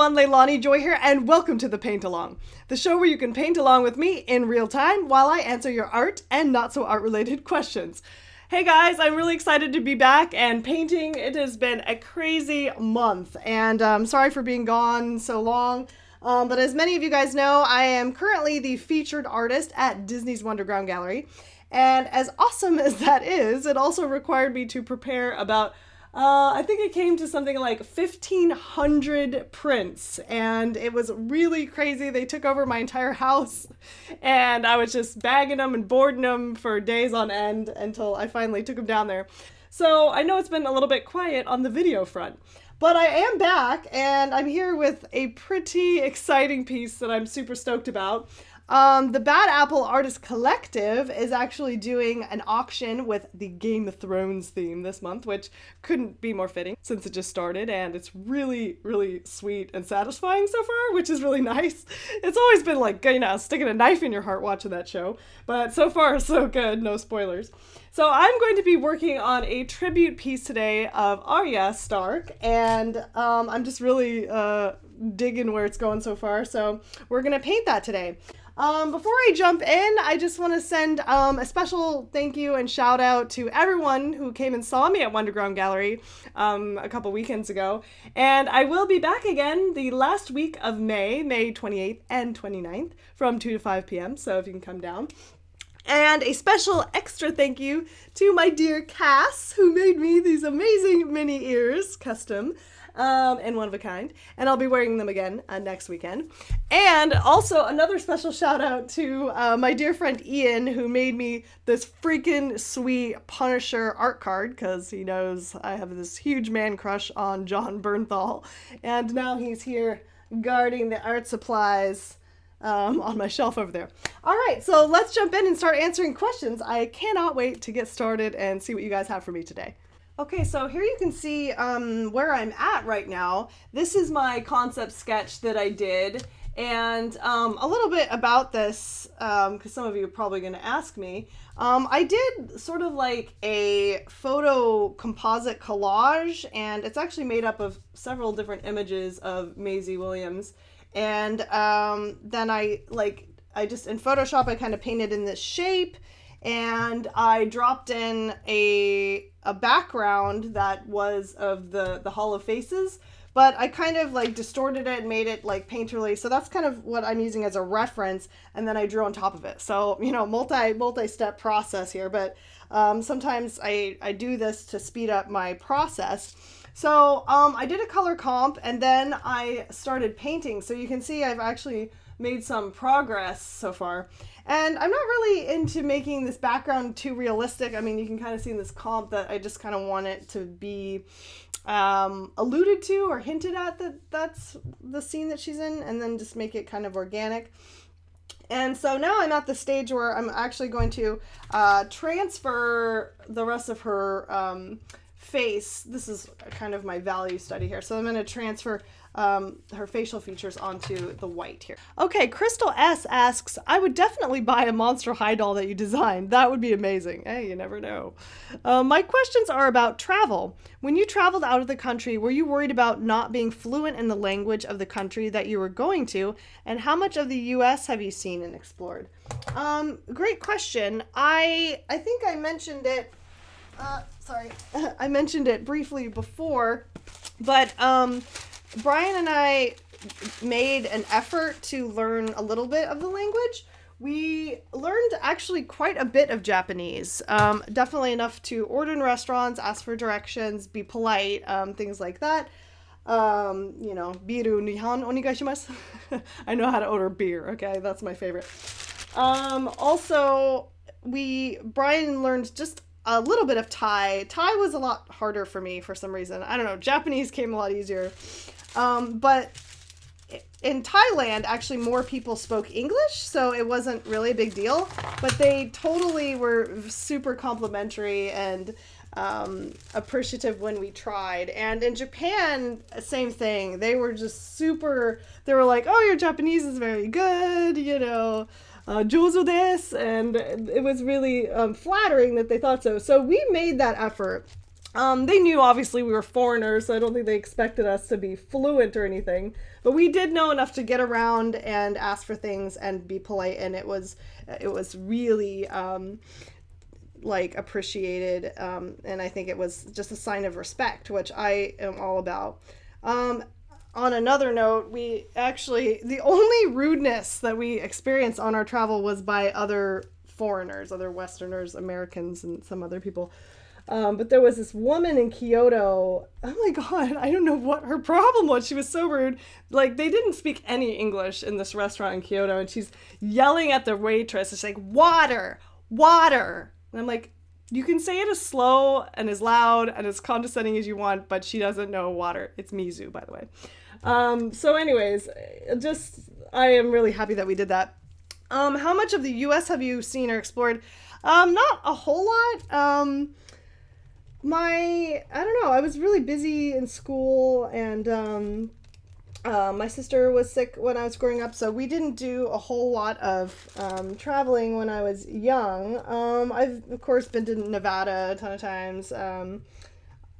everyone, Leilani Joy here, and welcome to the Paint Along, the show where you can paint along with me in real time while I answer your art and not so art related questions. Hey guys, I'm really excited to be back and painting. It has been a crazy month, and sorry for being gone so long. But as many of you guys know, I am currently the featured artist at Disney's Wonderground Gallery. And as awesome as that is, it also required me to prepare about I think it came to something like 1,500 prints, and it was really crazy. They took over my entire house, and I was just bagging them and boarding them for days on end until I finally took them down there. So I know it's been a little bit quiet on the video front, but I am back, and I'm here with a pretty exciting piece that I'm super stoked about. The Bad Apple Artist Collective is actually doing an auction with the Game of Thrones theme this month, which couldn't be more fitting since it just started, and it's really, really sweet and satisfying so far, which is really nice. It's always been like, sticking a knife in your heart watching that show, but so far so good, no spoilers. So I'm going to be working on a tribute piece today of Arya Stark, and I'm just really digging where it's going so far, so we're going to paint that today. Before I jump in, I just want to send a special thank you and shout out to everyone who came and saw me at Wonderground Gallery a couple weekends ago. And I will be back again the last week of May 28th and 29th from 2 to 5 p.m. So if you can come down. And a special extra thank you to my dear Cass, who made me these amazing mini ears, custom. And one of a kind, and I'll be wearing them again next weekend. And also another special shout out to my dear friend Ian, who made me this freaking sweet Punisher art card, because he knows I have this huge man crush on John Bernthal, and now he's here guarding the art supplies on my shelf over there. All right, so let's jump in and start answering questions. I cannot wait to get started and see what you guys have for me today. Okay, so here you can see where I'm at right now. This is my concept sketch that I did, and a little bit about this, because some of you are probably going to ask me. I did sort of like a photo composite collage, and it's actually made up of several different images of Maisie Williams. And then I just, in Photoshop, I kind of painted in this shape, and I dropped in a background that was of the Hall of Faces, but I kind of like distorted it and made it like painterly. So that's kind of what I'm using as a reference, and then I drew on top of it. So, multi-step process here, but sometimes I do this to speed up my process. So I did a color comp, and then I started painting. So you can see I've actually made some progress so far. And I'm not really into making this background too realistic. I mean, you can kind of see in this comp that I just kind of want it to be alluded to or hinted at that that's the scene that she's in, and then just make it kind of organic. And so now I'm at the stage where I'm actually going to transfer the rest of her face. This is kind of my value study here. So I'm going to transfer her facial features onto the white here. Okay, Crystal S asks, I would definitely buy a Monster High doll that you designed. That would be amazing. Hey, you never know. My questions are about travel. When you traveled out of the country, were you worried about not being fluent in the language of the country that you were going to? And how much of the U.S. have you seen and explored? Great question. I think I mentioned it. I mentioned it briefly before, but Brian and I made an effort to learn a little bit of the language. We learned actually quite a bit of Japanese, definitely enough to order in restaurants, ask for directions, be polite, things like that. Biru nihon onegaishimasu. I know how to order beer, okay? That's my favorite. Also, Brian learned just a little bit of Thai. Thai was a lot harder for me for some reason. I don't know. Japanese came a lot easier. But in Thailand, actually more people spoke English, so it wasn't really a big deal. But they totally were super complimentary and appreciative when we tried. And in Japan, same thing. They were just they were like, oh, your Japanese is very good, Jozo desu, and it was really flattering that they thought so. So we made that effort. They knew obviously we were foreigners, so I don't think they expected us to be fluent or anything. But we did know enough to get around and ask for things and be polite, and it was really like appreciated, and I think it was just a sign of respect, which I am all about. On another note, the only rudeness that we experienced on our travel was by other foreigners, other Westerners, Americans, and some other people. But there was this woman in Kyoto. Oh my God, I don't know what her problem was. She was so rude. Like, they didn't speak any English in this restaurant in Kyoto, and she's yelling at the waitress. It's like, water, water. And I'm like, you can say it as slow and as loud and as condescending as you want, but she doesn't know water. It's Mizu, by the way. So anyways, I am really happy that we did that. How much of the U.S. have you seen or explored? Not a whole lot. I don't know, I was really busy in school, and my sister was sick when I was growing up, so we didn't do a whole lot of traveling when I was young. I've, of course, been to Nevada a ton of times.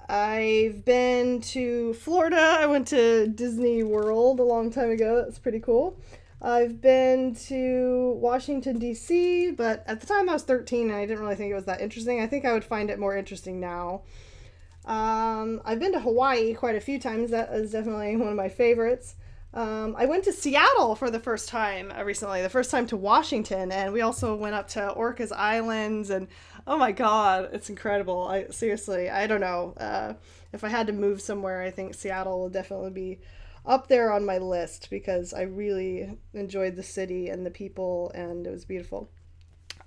I've been to Florida. I went to Disney World a long time ago. That's pretty cool. I've been to Washington, D.C., but at the time I was 13 and I didn't really think it was that interesting. I think I would find it more interesting now. I've been to Hawaii quite a few times. That is definitely one of my favorites. I went to Seattle for the first time recently, the first time to Washington, and we also went up to Orcas Islands, and oh my God, it's incredible. Seriously, I don't know. If I had to move somewhere, I think Seattle will definitely be up there on my list because I really enjoyed the city and the people, and it was beautiful.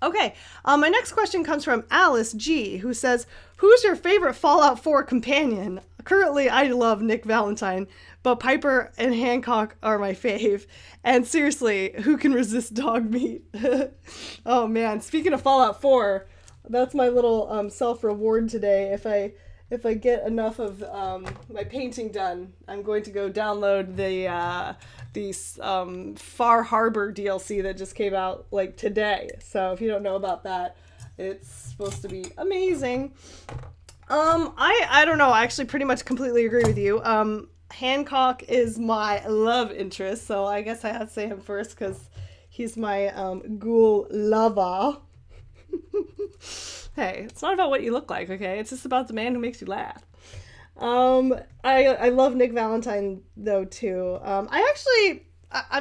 Okay, my next question comes from Alice G, who says, who's your favorite Fallout 4 companion? Currently, I love Nick Valentine, but Piper and Hancock are my fave. And seriously, who can resist dog meat? Oh man, speaking of Fallout 4, that's my little self-reward today. If I get enough of my painting done, I'm going to go download the Far Harbor DLC that just came out like today. So if you don't know about that, it's supposed to be amazing. I don't know. I actually pretty much completely agree with you. Hancock is my love interest, so I guess I have to say him first because he's my ghoul lover. Hey, it's not about what you look like, okay? It's just about the man who makes you laugh. I love Nick Valentine, though, too. I'm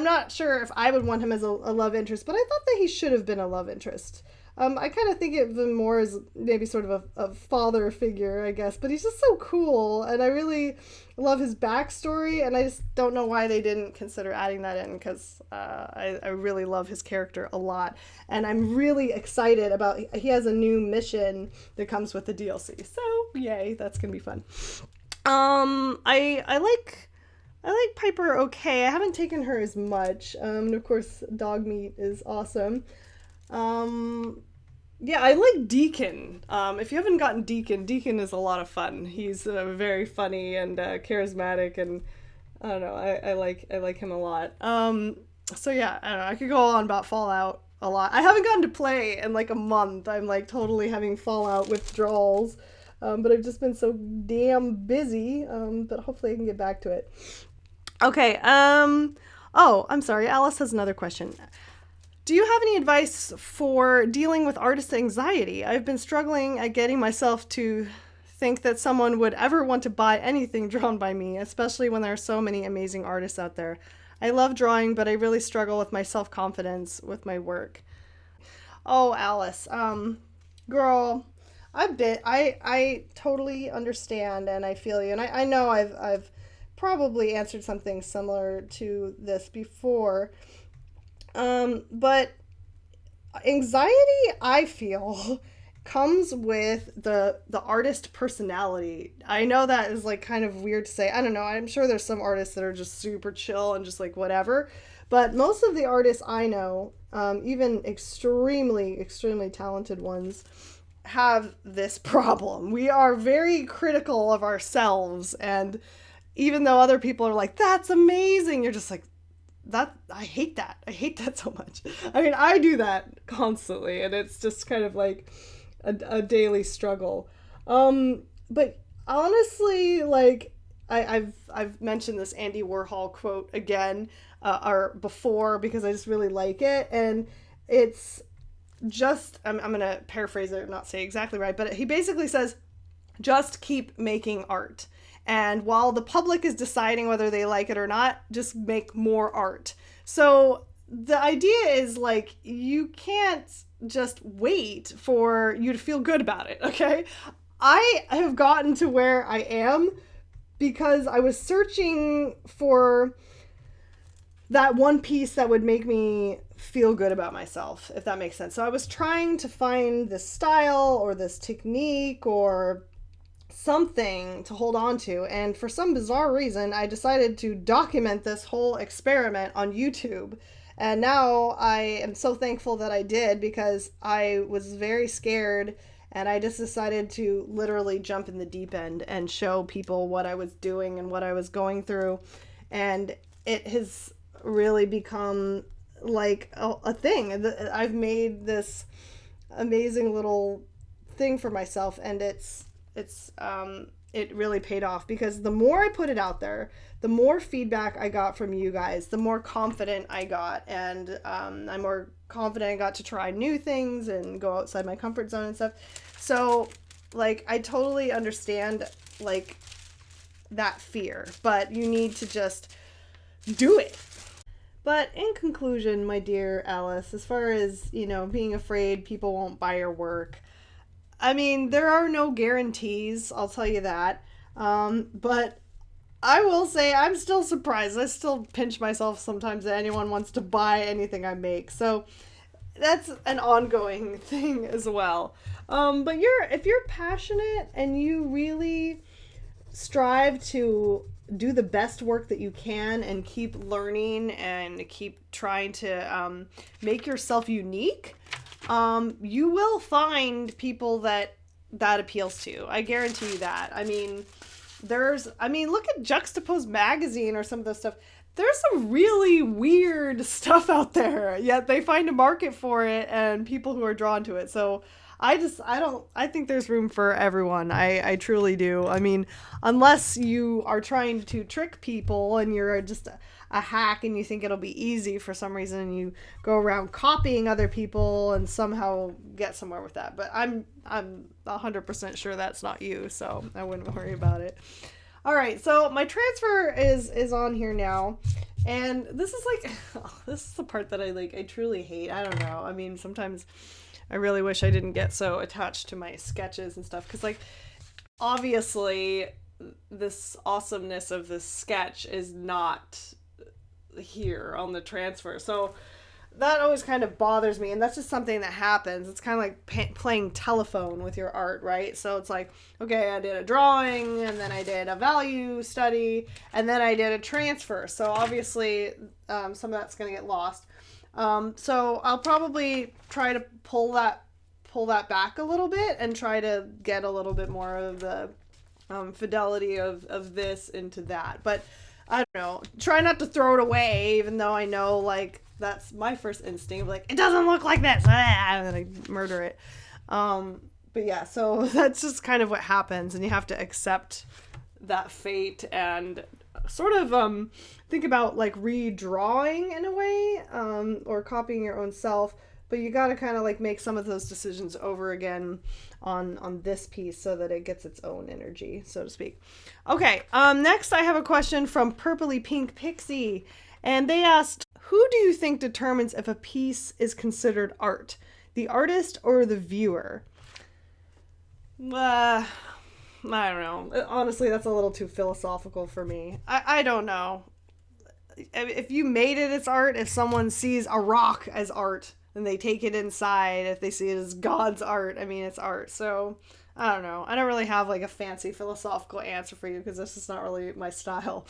not sure if I would want him as a love interest, but I thought that he should have been a love interest. I kind of think of him more as maybe sort of a father figure, I guess, but he's just so cool, and I really love his backstory, and I just don't know why they didn't consider adding that in, because I really love his character a lot, and I'm really excited about, he has a new mission that comes with the DLC, so yay, that's gonna be fun. I like Piper okay. I haven't taken her as much, and of course dog meat is awesome. Yeah, I like Deacon. If you haven't gotten Deacon is a lot of fun. He's very funny and charismatic, and I don't know, I like him a lot. So yeah, I don't know, I could go on about Fallout a lot. I haven't gotten to play in like a month. I'm like totally having Fallout withdrawals, but I've just been so damn busy, but hopefully I can get back to it. Okay, oh, I'm sorry, Alice has another question. Do you have any advice for dealing with artist anxiety? I've been struggling at getting myself to think that someone would ever want to buy anything drawn by me, especially when there are so many amazing artists out there. I love drawing, but I really struggle with my self-confidence with my work. Oh, Alice, girl, I totally understand, and I feel you, and I know I've probably answered something similar to this before. But anxiety, I feel, comes with the artist personality. I know that is like kind of weird to say. I don't know. I'm sure there's some artists that are just super chill and just like whatever. But most of the artists I know, even extremely, extremely talented ones, have this problem. We are very critical of ourselves. And even though other people are like, that's amazing, you're just like, I hate that so much. I mean, I do that constantly, and it's just kind of like a daily struggle. but honestly, like I've mentioned this Andy Warhol quote again, or before, because I just really like it, and it's just I'm gonna paraphrase it, not say exactly right, but he basically says, just keep making art. And while the public is deciding whether they like it or not, just make more art. So the idea is like, you can't just wait for you to feel good about it, okay? I have gotten to where I am because I was searching for that one piece that would make me feel good about myself, if that makes sense. So I was trying to find this style or this technique or something to hold on to, and for some bizarre reason I decided to document this whole experiment on YouTube. And now I am so thankful that I did, because I was very scared, and I just decided to literally jump in the deep end and show people what I was doing and what I was going through. And it has really become like a thing. I've made this amazing little thing for myself, and it really paid off, because the more I put it out there, the more feedback I got from you guys, the more confident I got, and I'm more confident I got to try new things and go outside my comfort zone and stuff. So like, I totally understand like that fear, but you need to just do it. But in conclusion, my dear Alice, as far as, being afraid people won't buy your work, I mean, there are no guarantees, I'll tell you that. But I will say I'm still surprised. I still pinch myself sometimes that anyone wants to buy anything I make. So that's an ongoing thing as well. But if you're passionate and you really strive to do the best work that you can and keep learning and keep trying to make yourself unique, you will find people that appeals to. I guarantee you that. I mean, look at Juxtapoz magazine or some of this stuff. There's some really weird stuff out there, yet they find a market for it and people who are drawn to it. So I think there's room for everyone. I truly do. I mean, unless you are trying to trick people and you're just a hack and you think it'll be easy for some reason, and you go around copying other people and somehow get somewhere with that. But I'm 100% sure that's not you, so I wouldn't worry about it. All right, so my transfer is on here now. And this is like, this is the part that I truly hate. I don't know. I mean, sometimes I really wish I didn't get so attached to my sketches and stuff, because like, obviously this awesomeness of this sketch is not here on the transfer. So that always kind of bothers me, and that's just something that happens. It's kind of like playing telephone with your art, right? So it's like, okay, I did a drawing, and then I did a value study, and then I did a transfer. So obviously some of that's going to get lost. So I'll probably try to pull that back a little bit and try to get a little bit more of the fidelity of this into that. But I don't know, try not to throw it away, even though I know like that's my first instinct of like, it doesn't look like this, and then I murder it. But yeah, so that's just kind of what happens, and you have to accept that fate and sort of think about like redrawing in a way, or copying your own self. But you got to kind of like make some of those decisions over again on this piece so that it gets its own energy, so to speak. Okay, next I have a question from Purpley Pink Pixie, and they asked, who do you think determines if a piece is considered art, the artist or the viewer? I don't know. Honestly, that's a little too philosophical for me. I don't know. If you made it, it's art. If someone sees a rock as art and they take it inside, if they see it as God's art, I mean, it's art. So, I don't know. I don't really have like a fancy philosophical answer for you, because this is not really my style.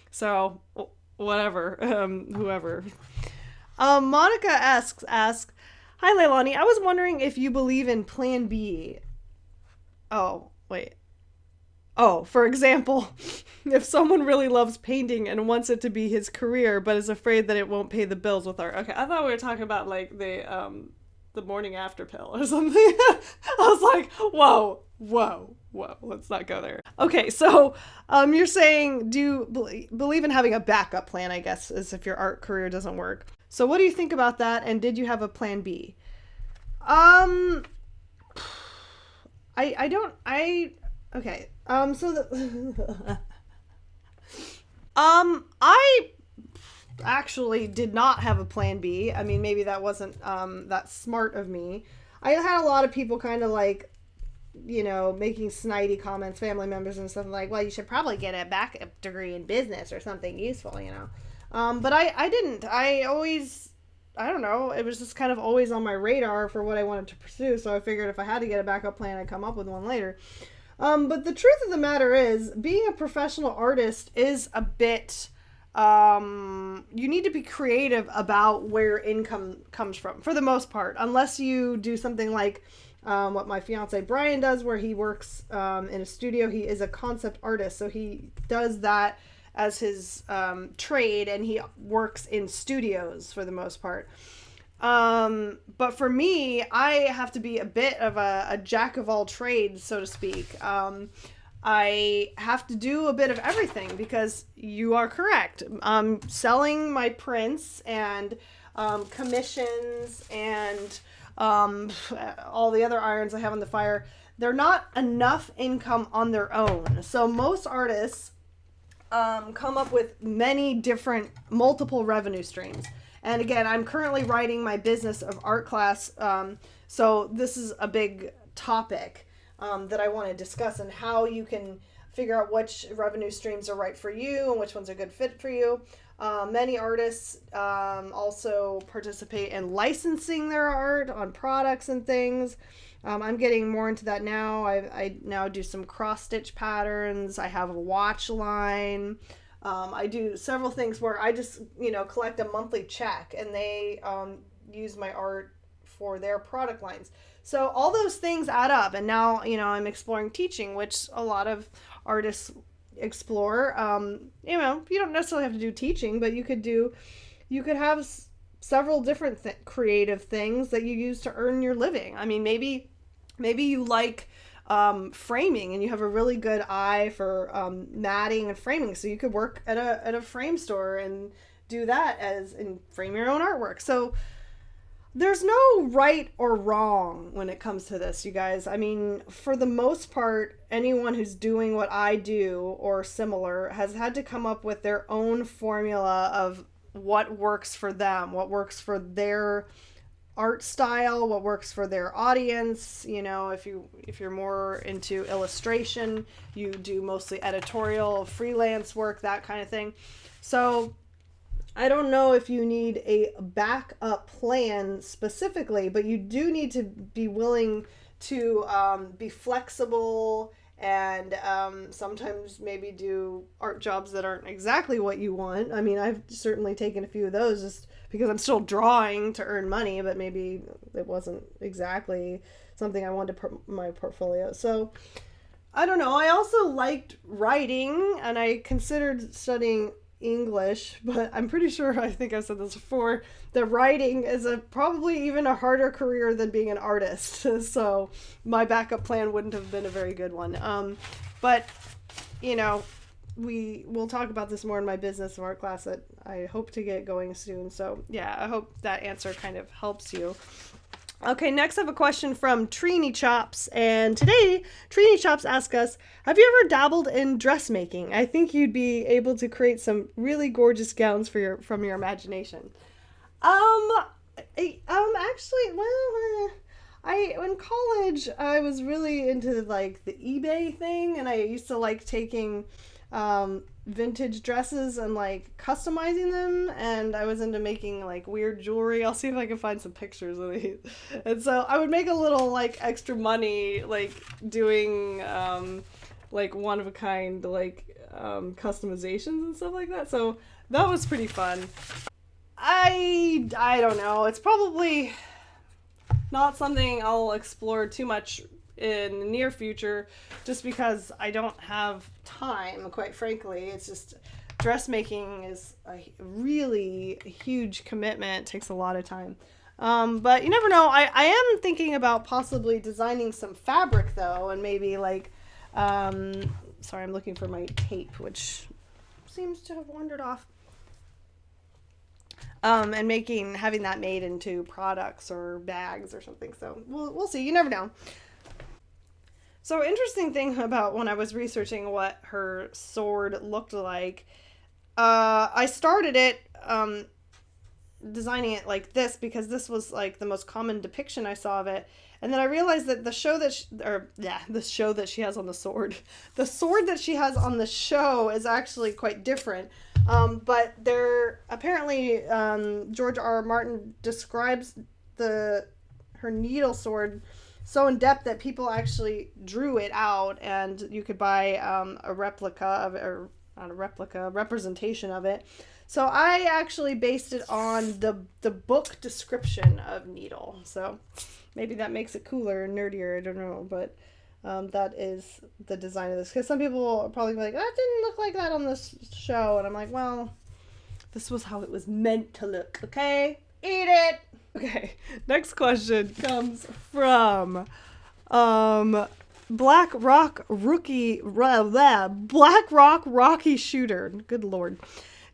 So, whatever. Whoever. Monica asks, hi Leilani, I was wondering if you believe in Plan B. Oh, wait. Oh, for example, if someone really loves painting and wants it to be his career, but is afraid that it won't pay the bills with art. Okay, I thought we were talking about like the the morning after pill or something. I was like, whoa, let's not go there. Okay, so you're saying, do you believe in having a backup plan, I guess, as if your art career doesn't work. So what do you think about that, and did you have a plan B? Okay. I actually did not have a plan B. I mean, maybe that wasn't that smart of me. I had a lot of people kind of like, making snidey comments, family members and stuff like, well, you should probably get a backup degree in business or something useful, But I didn't. I don't know. It was just kind of always on my radar for what I wanted to pursue. So I figured if I had to get a backup plan, I'd come up with one later. But the truth of the matter is, being a professional artist is a bit, you need to be creative about where income comes from, for the most part, unless you do something like what my fiance Brian does, where he works in a studio. He is a concept artist, so he does that as his trade, and he works in studios for the most part. But for me, I have to be a bit of a jack of all trades, so to speak. I have to do a bit of everything, because you are correct. Selling my prints and commissions and all the other irons I have on the fire, they're not enough income on their own. So most artists come up with multiple revenue streams. And again, I'm currently writing my business of art class. So this is a big topic that I want to discuss, and how you can figure out which revenue streams are right for you and which ones are a good fit for you. Many artists also participate in licensing their art on products and things. I'm getting more into that now. I now do some cross-stitch patterns. I have a watch line. I do several things where I just, collect a monthly check, and they use my art for their product lines. So all those things add up. And now, I'm exploring teaching, which a lot of artists explore. You don't necessarily have to do teaching, but you could have several different creative things that you use to earn your living. I mean, maybe you like framing, and you have a really good eye for matting and framing, so you could work at a frame store and do that and frame your own artwork. So there's no right or wrong when it comes to this, you guys. I mean, for the most part, anyone who's doing what I do or similar has had to come up with their own formula of what works for them, what works for their art style, what works for their audience. If you're more into illustration, you do mostly editorial, freelance work, that kind of thing. So I don't know if you need a backup plan specifically, but you do need to be willing to be flexible and sometimes maybe do art jobs that aren't exactly what you want. I mean, I've certainly taken a few of those just because I'm still drawing to earn money, but maybe it wasn't exactly something I wanted to put in my portfolio. So I don't know. I also liked writing, and I considered studying English, but I'm pretty sure, I think I've said this before, that writing is probably even a harder career than being an artist. So my backup plan wouldn't have been a very good one. But we'll talk about this more in my business of art class that I hope to get going soon. So yeah, I hope that answer kind of helps you. Okay, next I have a question from Trini Chops, and today Trini Chops asks us, have you ever dabbled in dressmaking? I think you'd be able to create some really gorgeous gowns from your imagination. Actually, well, in college I was really into like the eBay thing, and I used to like taking vintage dresses and like customizing them, and I was into making like weird jewelry. I'll see if I can find some pictures of these. And so I would make a little like extra money like doing like one of a kind like customizations and stuff like that. So that was pretty fun. I don't know. It's probably not something I'll explore too much in the near future, just because I don't have time, quite frankly. It's just dressmaking is a really huge commitment. It takes a lot of time. But you never know. I am thinking about possibly designing some fabric though, and maybe like, sorry, I'm looking for my tape, which seems to have wandered off. And having that made into products or bags or something. So we'll see. You never know. So interesting thing about when I was researching what her sword looked like, I started it designing it like this because this was like the most common depiction I saw of it. And then I realized that the sword that she has on the sword, the sword that she has on the show is actually quite different. But apparently George R. Martin describes her needle sword so in depth that people actually drew it out, and you could buy a replica of it, or not a replica, a representation of it. So I actually based it on the book description of needle. So maybe that makes it cooler and nerdier, I don't know, but that is the design of this. Because some people are probably like, that didn't look like that on this show. And I'm like, well, this was how it was meant to look, okay? Eat it! Okay, next question comes from Black Rock Rocky Shooter. Good lord.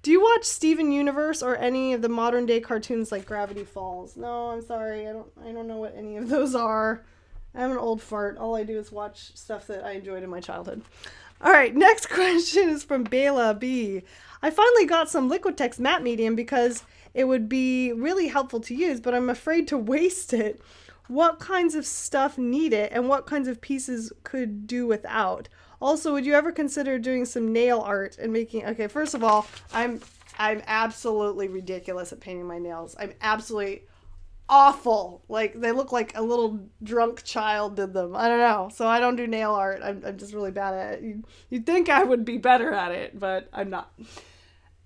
Do you watch Steven Universe or any of the modern day cartoons like Gravity Falls? No, I'm sorry. I don't know what any of those are. I'm an old fart. All I do is watch stuff that I enjoyed in my childhood. All right, next question is from Bela B. I finally got some Liquitex matte medium because it would be really helpful to use, but I'm afraid to waste it. What kinds of stuff need it, and what kinds of pieces could do without? Also, would you ever consider doing some nail art and making... Okay, first of all, I'm absolutely ridiculous at painting my nails. I'm absolutely awful. Like, they look like a little drunk child did them. I don't know. So I don't do nail art. I'm just really bad at it. You'd think I would be better at it, but I'm not.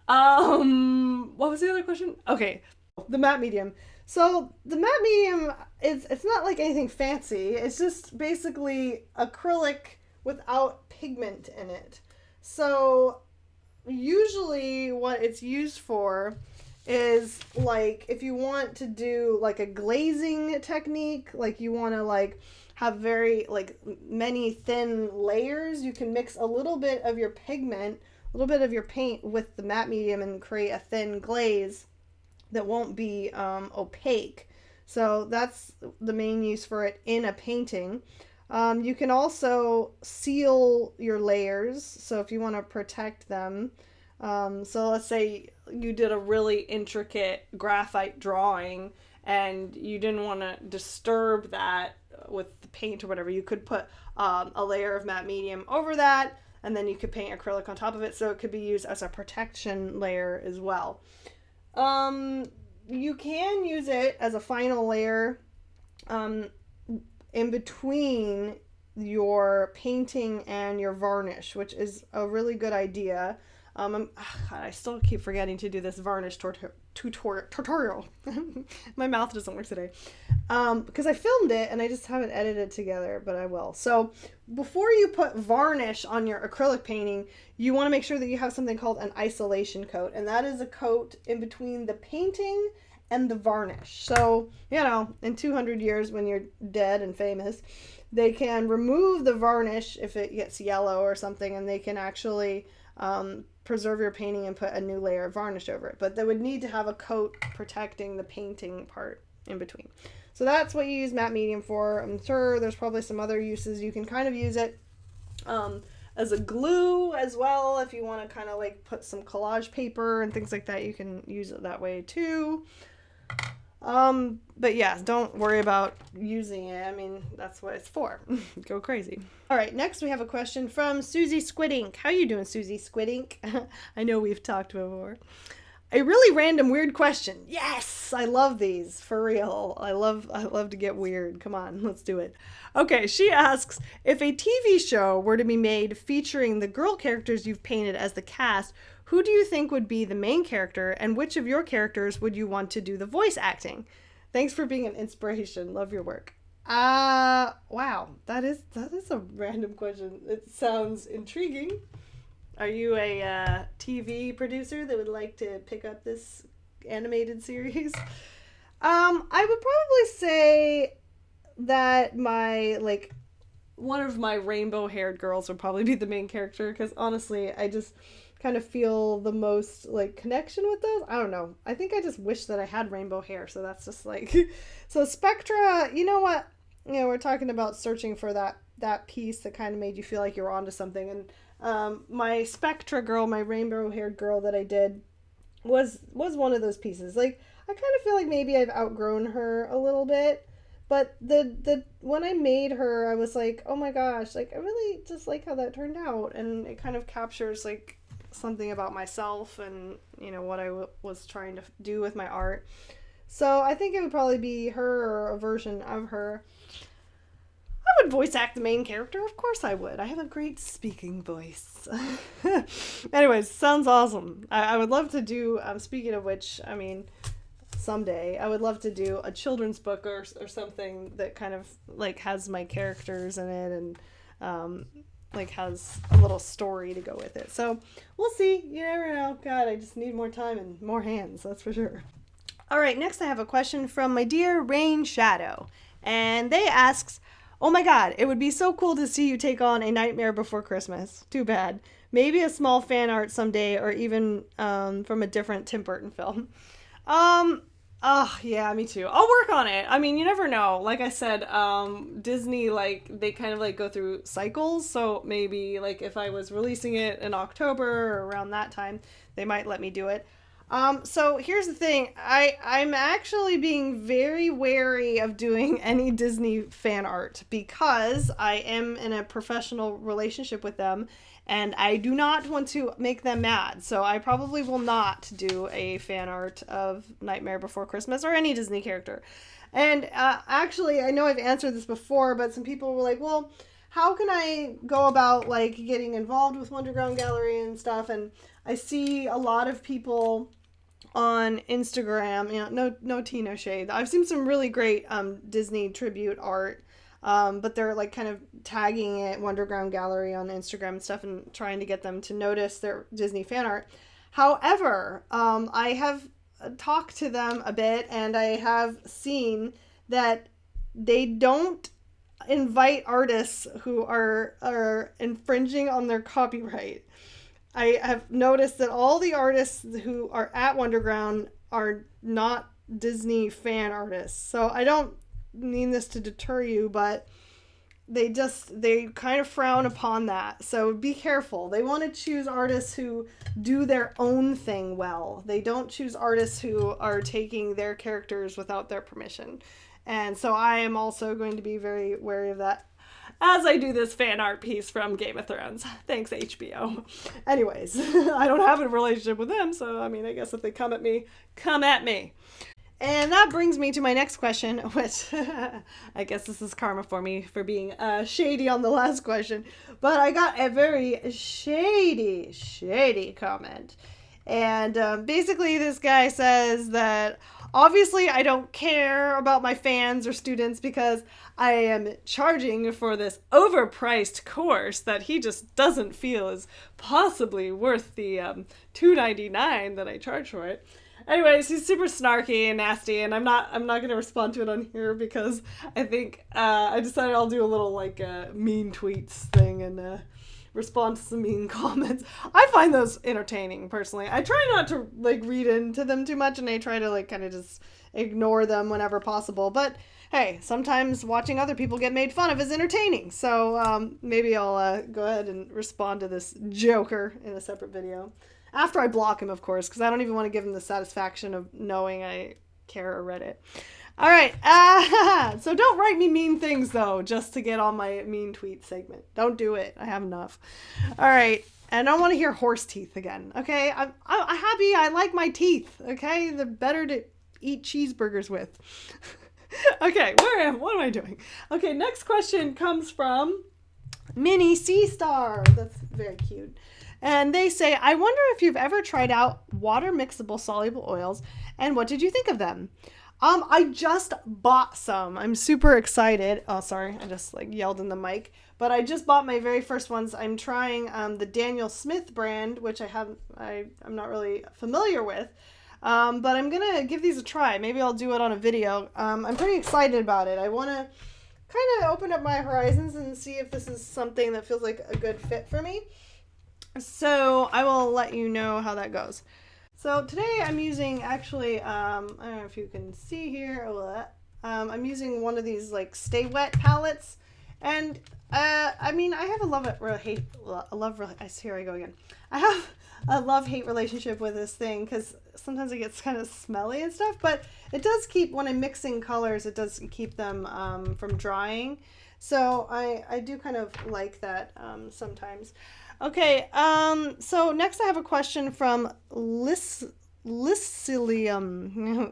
What was the other question? Okay, the matte medium. So the matte medium, it's not like anything fancy. It's just basically acrylic without pigment in it. So usually what it's used for is like if you want to do like a glazing technique, like you want to like have very like many thin layers, you can mix a little bit of your pigment, a little bit of your paint with the matte medium and create a thin glaze that won't be opaque. So that's the main use for it in a painting. You can also seal your layers, so if you want to protect them. So let's say you did a really intricate graphite drawing and you didn't want to disturb that with the paint or whatever. You could put a layer of matte medium over that, and then you could paint acrylic on top of it, so it could be used as a protection layer as well. You can use it as a final layer in between your painting and your varnish, which is a really good idea. I still keep forgetting to do this varnish tutorial. My mouth doesn't work today. Because I filmed it and I just haven't edited it together, but I will. So before you put varnish on your acrylic painting, you want to make sure that you have something called an isolation coat. And that is a coat in between the painting and the varnish. So, you know, in 200 years when you're dead and famous, they can remove the varnish if it gets yellow or something, and they can actually preserve your painting and put a new layer of varnish over it. But they would need to have a coat protecting the painting part in between. So that's what you use matte medium for. I'm sure there's probably some other uses. You can kind of use it as a glue as well. If you want to kind of like put some collage paper and things like that, you can use it that way too. But yeah, don't worry about using it. I mean, that's what it's for. Go crazy. All right, next we have a question from Susie Squidink. How you doing, Susie Squidink? I know we've talked before. A really random weird question. Yes, I love these, for real. I love to get weird. Come on, let's do it. Okay, she asks, if a TV show were to be made featuring the girl characters you've painted as the cast, who do you think would be the main character, and which of your characters would you want to do the voice acting? Thanks for being an inspiration. Love your work. Wow, that is a random question. It sounds intriguing. Are you a TV producer that would like to pick up this animated series? I would probably say that one of my rainbow haired girls would probably be the main character, because honestly, I just kind of feel the most like connection with those. I don't know. I think I just wish that I had rainbow hair, so that's just like so Spectra, you know what? We're talking about searching for that piece that kind of made you feel like you were onto something, and my Spectra girl, my rainbow haired girl that I did was one of those pieces. Like, I kind of feel like maybe I've outgrown her a little bit. But the when I made her, I was like, oh my gosh, like I really just like how that turned out, and it kind of captures like something about myself and what I was trying to do with my art. So I think it would probably be her or a version of her. I would voice act the main character, of course I would. I have a great speaking voice. Anyways, sounds awesome. I would love to do. Speaking of which, I mean, someday I would love to do a children's book or something that kind of like has my characters in it and like has a little story to go with it. So we'll see. You never know. God, I just need more time and more hands, that's for sure. All right, next I have a question from my dear Rain Shadow, and they asks, oh my god, it would be so cool to see you take on A Nightmare Before Christmas. Too bad. Maybe a small fan art someday, or even from a different Tim Burton film. Oh, yeah, me too. I'll work on it. I mean, you never know. Like I said, Disney, like, they kind of, like, go through cycles. So maybe, like, if I was releasing it in October or around that time, they might let me do it. So here's the thing. I'm actually being very wary of doing any Disney fan art because I am in a professional relationship with them. And I do not want to make them mad. So I probably will not do a fan art of Nightmare Before Christmas or any Disney character. And actually, I know I've answered this before, but some people were like, well, how can I go about like getting involved with Wonderground Gallery and stuff? And I see a lot of people on Instagram, no tea, no shade. I've seen some really great Disney tribute art. But they're like kind of tagging it Wonderground Gallery on Instagram and stuff and trying to get them to notice their Disney fan art. However, I have talked to them a bit and I have seen that they don't invite artists who are infringing on their copyright. I have noticed that all the artists who are at Wonderground are not Disney fan artists. So I don't mean this to deter you, but they kind of frown upon that. So be careful. They want to choose artists who do their own thing well. They don't choose artists who are taking their characters without their permission. And so I am also going to be very wary of that as I do this fan art piece from Game of Thrones. Thanks, HBO. Anyways, I don't have a relationship with them, so I mean, I guess if they come at me, come at me. And that brings me to my next question, which I guess this is karma for me for being shady on the last question. But I got a very shady comment. And basically this guy says that obviously I don't care about my fans or students because I am charging for this overpriced course that he just doesn't feel is possibly worth the $2.99 that I charge for it. Anyways, he's super snarky and nasty, and I'm not going to respond to it on here because I think I decided I'll do a little like mean tweets thing and respond to some mean comments. I find those entertaining personally. I try not to like read into them too much, and I try to like kind of just ignore them whenever possible. But hey, sometimes watching other people get made fun of is entertaining. So maybe I'll go ahead and respond to this joker in a separate video. After I block him, of course, because I don't even want to give him the satisfaction of knowing I care or read it. All right. So don't write me mean things, though, just to get on my mean tweet segment. Don't do it. I have enough. All right. And I don't want to hear horse teeth again. Okay. I'm happy. I like my teeth. Okay. They're better to eat cheeseburgers with. Okay. What am I doing? Okay. Next question comes from Mini Sea Star. That's very cute. And they say, I wonder if you've ever tried out water mixable soluble oils and what did you think of them? I just bought some. I'm super excited. Oh, sorry. I just like yelled in the mic, but I just bought my very first ones. I'm trying the Daniel Smith brand, which I'm not really familiar with. But I'm going to give these a try. Maybe I'll do it on a video. I'm pretty excited about it. I want to kind of open up my horizons and see if this is something that feels like a good fit for me. So I will let you know how that goes. So today I'm using actually, I don't know if you can see here, I'm using one of these like Stay Wet palettes. And I mean, I have a love-hate relationship with this thing because sometimes it gets kind of smelly and stuff, but it does keep, when I'm mixing colors, it does keep them from drying. So I do kind of like that sometimes. Okay, so next I have a question from Lycilium.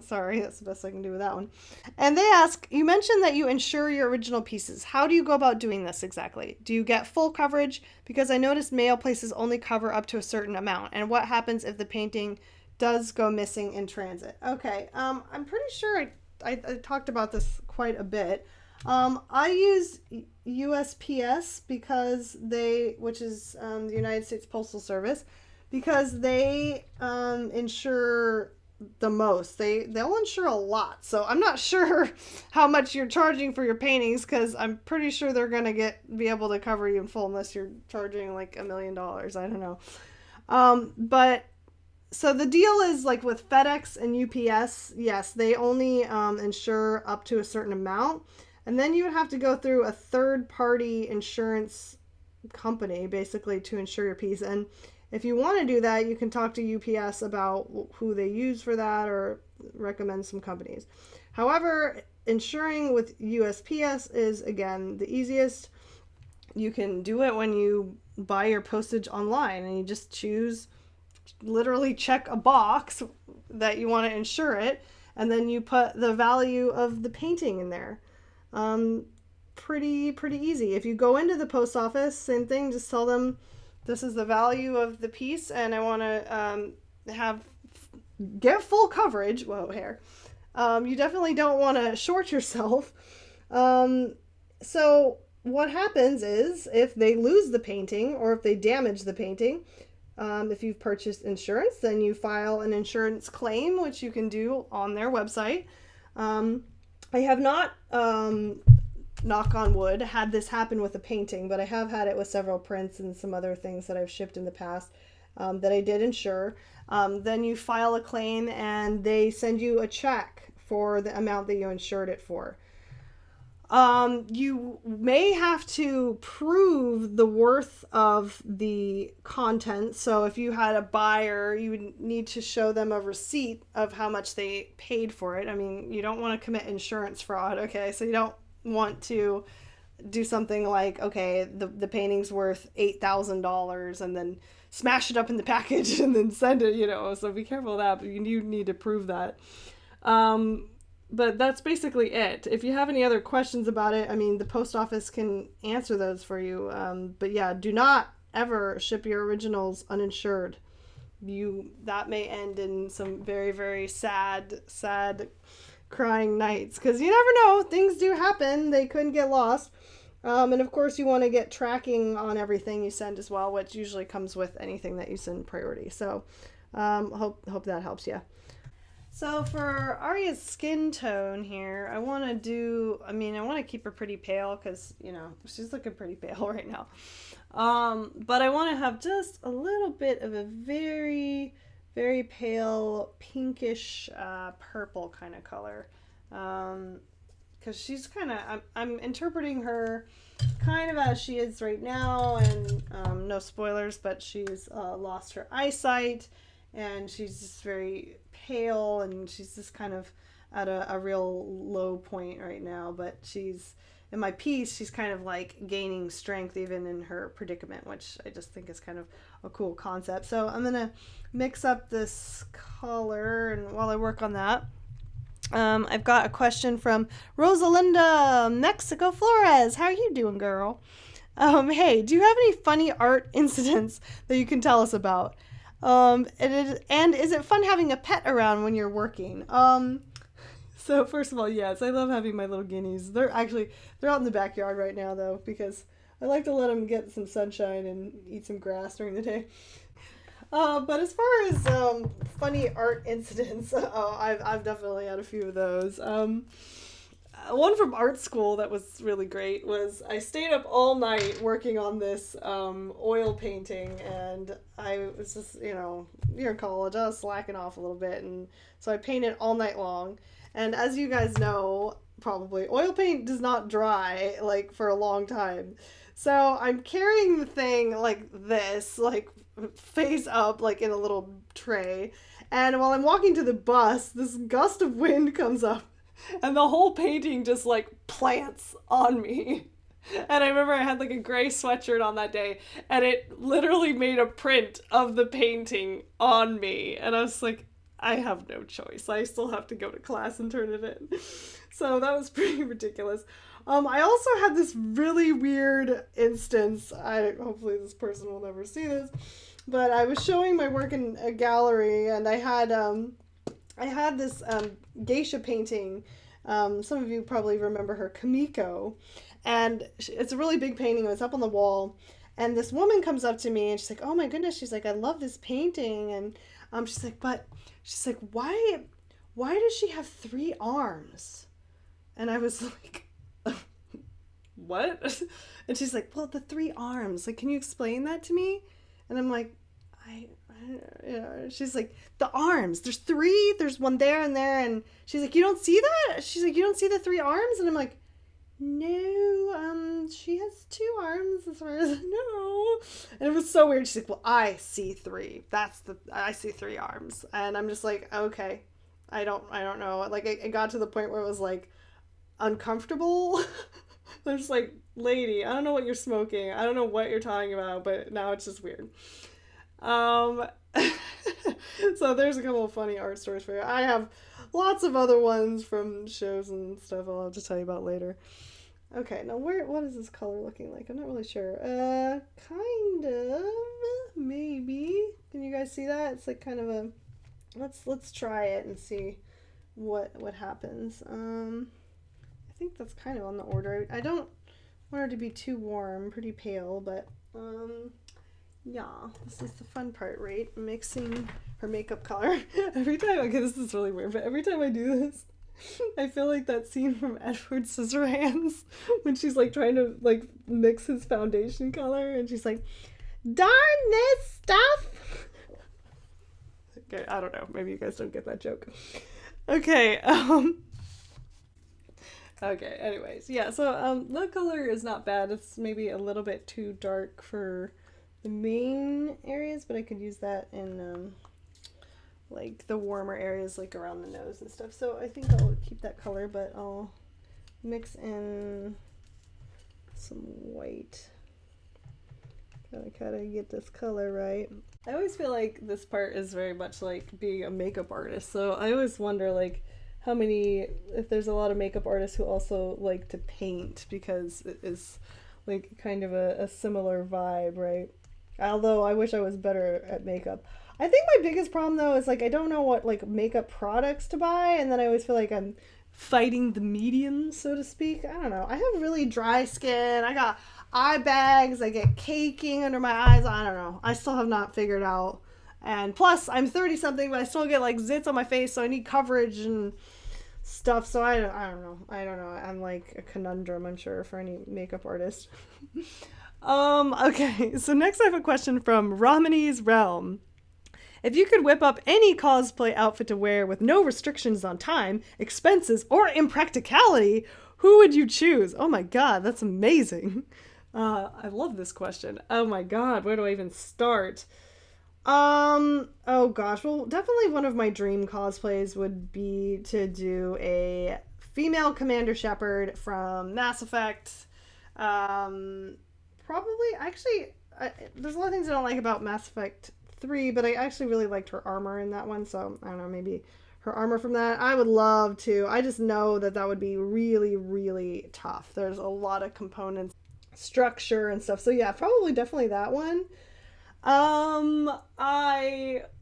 Sorry, that's the best I can do with that one. And they ask, you mentioned that you insure your original pieces. How do you go about doing this exactly? Do you get full coverage? Because I noticed mail places only cover up to a certain amount. And what happens if the painting does go missing in transit? Okay, I'm pretty sure I talked about this quite a bit. I use USPS because which is the United States Postal Service, because they insure the most. They'll insure a lot. So I'm not sure how much you're charging for your paintings, because I'm pretty sure they're gonna be able to cover you in full unless you're charging like $1 million. I don't know. But so the deal is like with FedEx and UPS, yes, they only insure up to a certain amount. And then you would have to go through a third-party insurance company, basically, to insure your piece. And if you want to do that, you can talk to UPS about who they use for that or recommend some companies. However, insuring with USPS is, again, the easiest. You can do it when you buy your postage online, and you just literally check a box that you want to insure it, and then you put the value of the painting in there. Pretty easy. If you go into the post office, same thing, just tell them this is the value of the piece and I want to get full coverage. Whoa, hair. You definitely don't want to short yourself. So what happens is if they lose the painting or if they damage the painting, if you've purchased insurance, then you file an insurance claim, which you can do on their website. I have not, knock on wood, had this happen with a painting, but I have had it with several prints and some other things that I've shipped in the past that I did insure. Then you file a claim and they send you a check for the amount that you insured it for. You may have to prove the worth of the content. So if you had a buyer, you would need to show them a receipt of how much they paid for it. I mean, you don't want to commit insurance fraud, okay? So you don't want to do something like, okay, the painting's worth $8,000 and then smash it up in the package and then send it, so be careful of that, but you need to prove that. But that's basically it. If you have any other questions about it, I mean, the post office can answer those for you. But yeah, do not ever ship your originals uninsured. That may end in some very, very sad crying nights. Because you never know. Things do happen. They couldn't get lost. And of course, you want to get tracking on everything you send as well, which usually comes with anything that you send priority. So hope that helps you. So for Arya's skin tone here, I want to keep her pretty pale because, she's looking pretty pale right now. But I want to have just a little bit of a very, very pale pinkish purple kind of color. Because she's kind of, I'm interpreting her kind of as she is right now, and no spoilers, but she's lost her eyesight, and she's just very pale, and she's just kind of at a real low point right now, but she's, in my piece, she's kind of like gaining strength even in her predicament, which I just think is kind of a cool concept. So I'm going to mix up this color, and while I work on that, I've got a question from Rosalinda Mexico Flores. How are you doing, girl? Hey, do you have any funny art incidents that you can tell us about? And is it fun having a pet around when you're working? So first of all, yes, I love having my little guineas. They're out in the backyard right now though, because I like to let them get some sunshine and eat some grass during the day. But as far as funny art incidents, I've definitely had a few of those. One from art school that was really great was I stayed up all night working on this oil painting, and I was just, you're in college, I was slacking off a little bit, and so I painted all night long. And as you guys know, probably, oil paint does not dry like for a long time. So I'm carrying the thing like this, like face up, like in a little tray. And while I'm walking to the bus, this gust of wind comes up and the whole painting just like plants on me. And I remember I had like a gray sweatshirt on that day, and it literally made a print of the painting on me. And I was like, I have no choice. I still have to go to class and turn it in. So that was pretty ridiculous. I also had this really weird instance. Hopefully this person will never see this, but I was showing my work in a gallery, and I had this geisha painting. Some of you probably remember her, Kamiko, and it's a really big painting. It was up on the wall, and this woman comes up to me, and she's like, "Oh my goodness!" She's like, "I love this painting," and she's like, "Why does she have 3 arms?" And I was like, "What?" And she's like, "Well, the 3 arms. Like, can you explain that to me?" And I'm like, she's like, "The arms. There's 3. There's one there and there." And she's like, "You don't see that?" She's like, "You don't see the 3 arms?" And I'm like, "No, she has 2 arms as far as I know." And it was so weird. She's like, "Well, I see 3. I see 3 arms." And I'm just like, "Okay, I don't know." Like, it got to the point where it was like uncomfortable. I'm just like, "Lady, I don't know what you're smoking. I don't know what you're talking about, but now it's just weird." So there's a couple of funny art stories for you. I have lots of other ones from shows and stuff I'll have to tell you about later. Okay, now what is this color looking like? I'm not really sure. Kind of, maybe. Can you guys see that? It's like kind of a, let's try it and see what happens. I think that's kind of on the order. I don't want her to be too warm, pretty pale, but yeah, this is the fun part, right? Mixing her makeup color. Every time, okay, this is really weird, but every time I do this, I feel like that scene from Edward Scissorhands when she's like trying to like mix his foundation color, and she's like, "Darn this stuff." Okay, I don't know. Maybe you guys don't get that joke. Okay, okay, anyways, yeah, so the color is not bad. It's maybe a little bit too dark for the main areas, but I could use that in like the warmer areas, like around the nose and stuff. So I think I'll keep that color, but I'll mix in some white. Gotta get this color right. I always feel like this part is very much like being a makeup artist. So I always wonder like if there's a lot of makeup artists who also like to paint, because it is like kind of a similar vibe, right? Although I wish I was better at makeup. I think my biggest problem though is like I don't know what like makeup products to buy, and then I always feel like I'm fighting the medium, so to speak. I don't know. I have really dry skin. I got eye bags. I get caking under my eyes. I don't know. I still have not figured out. And plus, I'm 30 something, but I still get like zits on my face, so I need coverage and stuff. So I don't know. I'm like a conundrum, I'm sure, for any makeup artist. Okay. So next I have a question from Ramani's Realm. If you could whip up any cosplay outfit to wear with no restrictions on time, expenses, or impracticality, who would you choose? Oh my god, that's amazing. I love this question. Oh my god, where do I even start? Oh gosh, well, definitely one of my dream cosplays would be to do a female Commander Shepard from Mass Effect. Probably, actually, there's a lot of things I don't like about Mass Effect 3, but I actually really liked her armor in that one, so I don't know, maybe her armor from that. I would love to. I just know that would be really, really tough. There's a lot of components, structure and stuff. So yeah, probably definitely that one.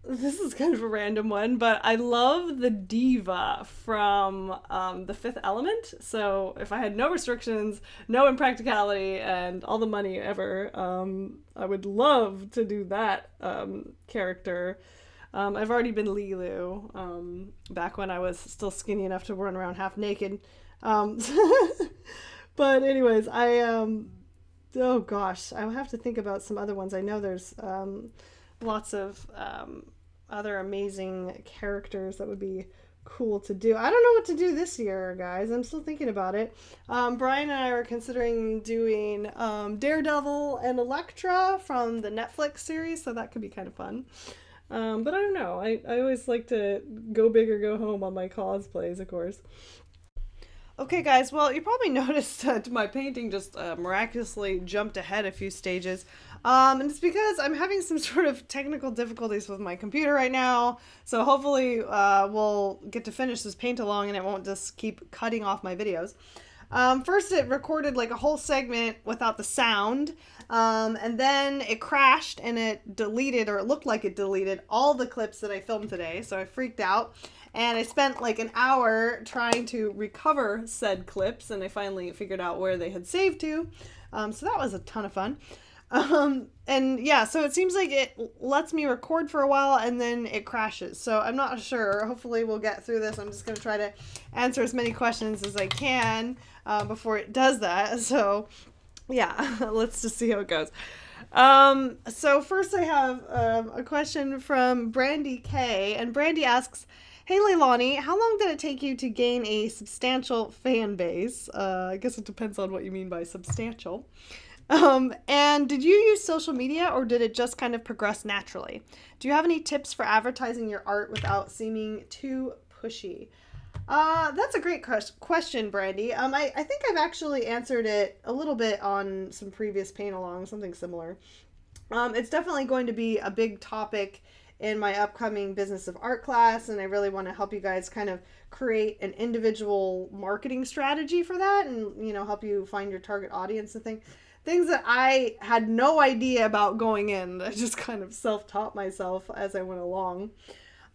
This is kind of a random one, but I love the diva from The Fifth Element. So if I had no restrictions, no impracticality, and all the money ever, I would love to do that character. I've already been Lilu, back when I was still skinny enough to run around half naked. Um, but anyways, oh gosh, I have to think about some other ones. I know there's lots of other amazing characters that would be cool to do. I don't know what to do this year, guys. I'm still thinking about it. Brian and I are considering doing Daredevil and Elektra from the Netflix series, so that could be kind of fun. But I don't know. I always like to go big or go home on my cosplays, of course. Okay, guys, well, you probably noticed that my painting just miraculously jumped ahead a few stages. And it's because I'm having some sort of technical difficulties with my computer right now. So hopefully we'll get to finish this paint along and it won't just keep cutting off my videos. First, it recorded like a whole segment without the sound. And then it crashed and it deleted, or it looked like it deleted, all the clips that I filmed today. So I freaked out. And I spent like an hour trying to recover said clips, and I finally figured out where they had saved to. So that was a ton of fun. And yeah, so it seems like it lets me record for a while and then it crashes. So I'm not sure. Hopefully we'll get through this. I'm just going to try to answer as many questions as I can before it does that. So yeah, let's just see how it goes. So first I have a question from Brandy K. And Brandy asks, "Hey Leilani, how long did it take you to gain a substantial fan base?" I guess it depends on what you mean by substantial. And did you use social media or did it just kind of progress naturally? Do you have any tips for advertising your art without seeming too pushy? That's a great question, Brandy. I think I've actually answered it a little bit on some previous paint along, something similar. It's definitely going to be a big topic in my upcoming business of art class, and I really want to help you guys kind of create an individual marketing strategy for that, and help you find your target audience and things that I had no idea about going in. I just kind of self-taught myself as I went along.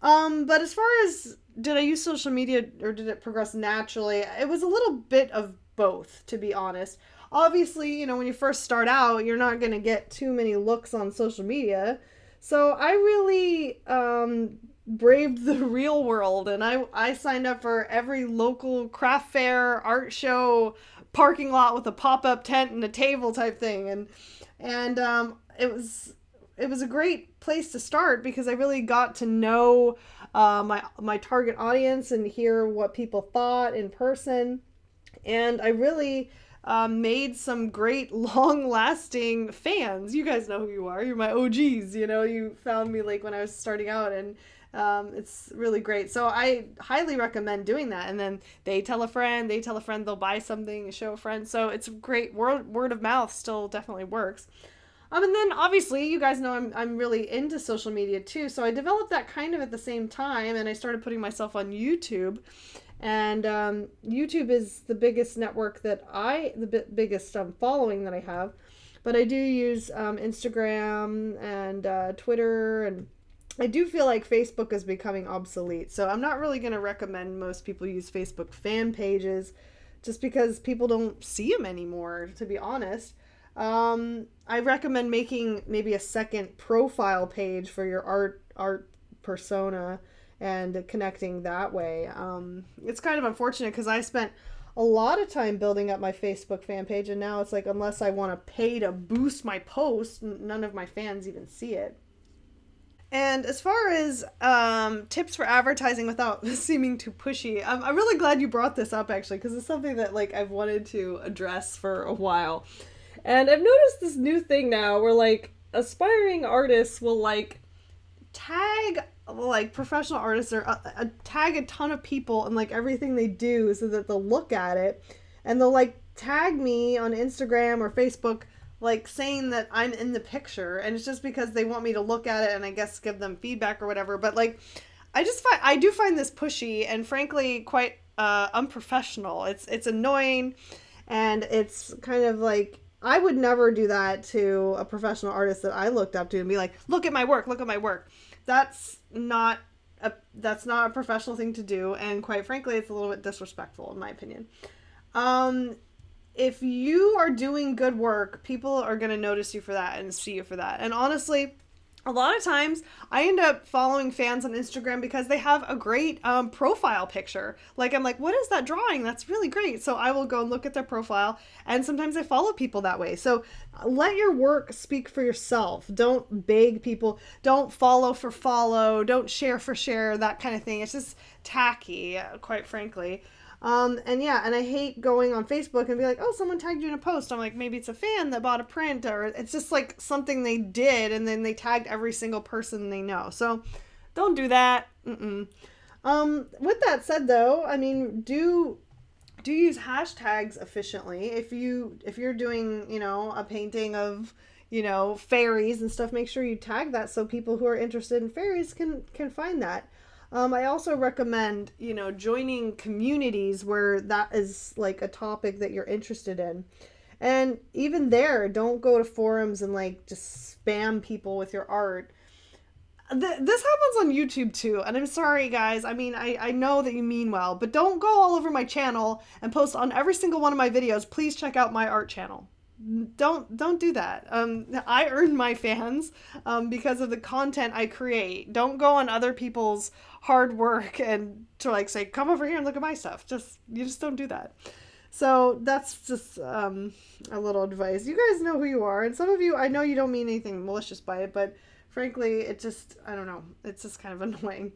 But as far as did I use social media or did it progress naturally, it was a little bit of both, to be honest. Obviously, when you first start out, you're not going to get too many looks on social media. So I really braved the real world, and I signed up for every local craft fair, art show, parking lot with a pop-up tent and a table type thing, and it was a great place to start because I really got to know my target audience and hear what people thought in person, and I really made some great long-lasting fans. You guys know who you are. You're my OGs. You found me like when I was starting out, and it's really great. So I highly recommend doing that. And then they tell a friend, they'll buy something, show a friend. So it's great. Word of mouth still definitely works. And then obviously you guys know I'm really into social media too. So I developed that kind of at the same time, and I started putting myself on YouTube. And YouTube is the biggest network biggest following that I have. But I do use Instagram and Twitter, and I do feel like Facebook is becoming obsolete. So I'm not really going to recommend most people use Facebook fan pages just because people don't see them anymore, to be honest. I recommend making maybe a second profile page for your art persona and connecting that way. It's kind of unfortunate because I spent a lot of time building up my Facebook fan page, and now it's like unless I want to pay to boost my post, none of my fans even see it. And as far as tips for advertising without seeming too pushy, I'm really glad you brought this up actually, because it's something that like I've wanted to address for a while. And I've noticed this new thing now where like aspiring artists will like tag like professional artists or tag a ton of people and like everything they do so that they'll look at it, and they'll like tag me on Instagram or Facebook like saying that I'm in the picture, and it's just because they want me to look at it and I guess give them feedback or whatever. But like I do find this pushy and frankly quite unprofessional. It's annoying, and it's kind of like I would never do that to a professional artist that I looked up to and be like, look at my work, look at my work. That's not a professional thing to do, and quite frankly, it's a little bit disrespectful in my opinion. If you are doing good work, people are going to notice you for that and see you for that. And honestly, a lot of times I end up following fans on Instagram because they have a great profile picture. Like, I'm like, what is that drawing? That's really great. So I will go and look at their profile, and sometimes I follow people that way. So let your work speak for yourself. Don't beg people. Don't follow for follow. Don't share for share, that kind of thing. It's just tacky, quite frankly. And I hate going on Facebook and be like, oh, someone tagged you in a post. I'm like, maybe it's a fan that bought a print, or it's just like something they did, and then they tagged every single person they know. So don't do that. With that said, though, I mean, do use hashtags efficiently. If you're doing, a painting of, fairies and stuff, make sure you tag that so people who are interested in fairies can find that. I also recommend, joining communities where that is like a topic that you're interested in. And even there, don't go to forums and like just spam people with your art. This happens on YouTube too. And I'm sorry, guys. I mean, I know that you mean well, but don't go all over my channel and post on every single one of my videos. Please check out my art channel. Don't do that. I earn my fans because of the content I create. Don't go on other people's hard work and to like say, come over here and look at my stuff. You just don't do that. So that's just a little advice. You guys know who you are, and some of you, I know you don't mean anything malicious by it, but frankly, I don't know, it's just kind of annoying.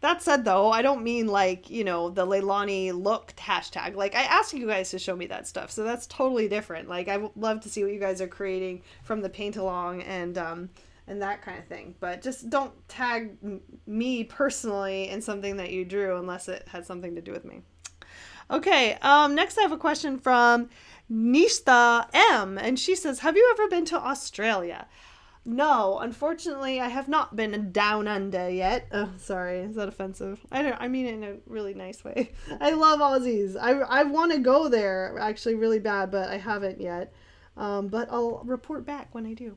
That said, though, I don't mean like, the Leilani looked hashtag. Like, I asked you guys to show me that stuff, so that's totally different. Like, I would love to see what you guys are creating from the paint along and that kind of thing. But just don't tag me personally in something that you drew unless it had something to do with me. Okay, next I have a question from Nishta M, and she says, have you ever been to Australia? No, unfortunately, I have not been down under yet. Oh, sorry. Is that offensive? I mean it in a really nice way. I love Aussies. I want to go there actually really bad, but I haven't yet. But I'll report back when I do.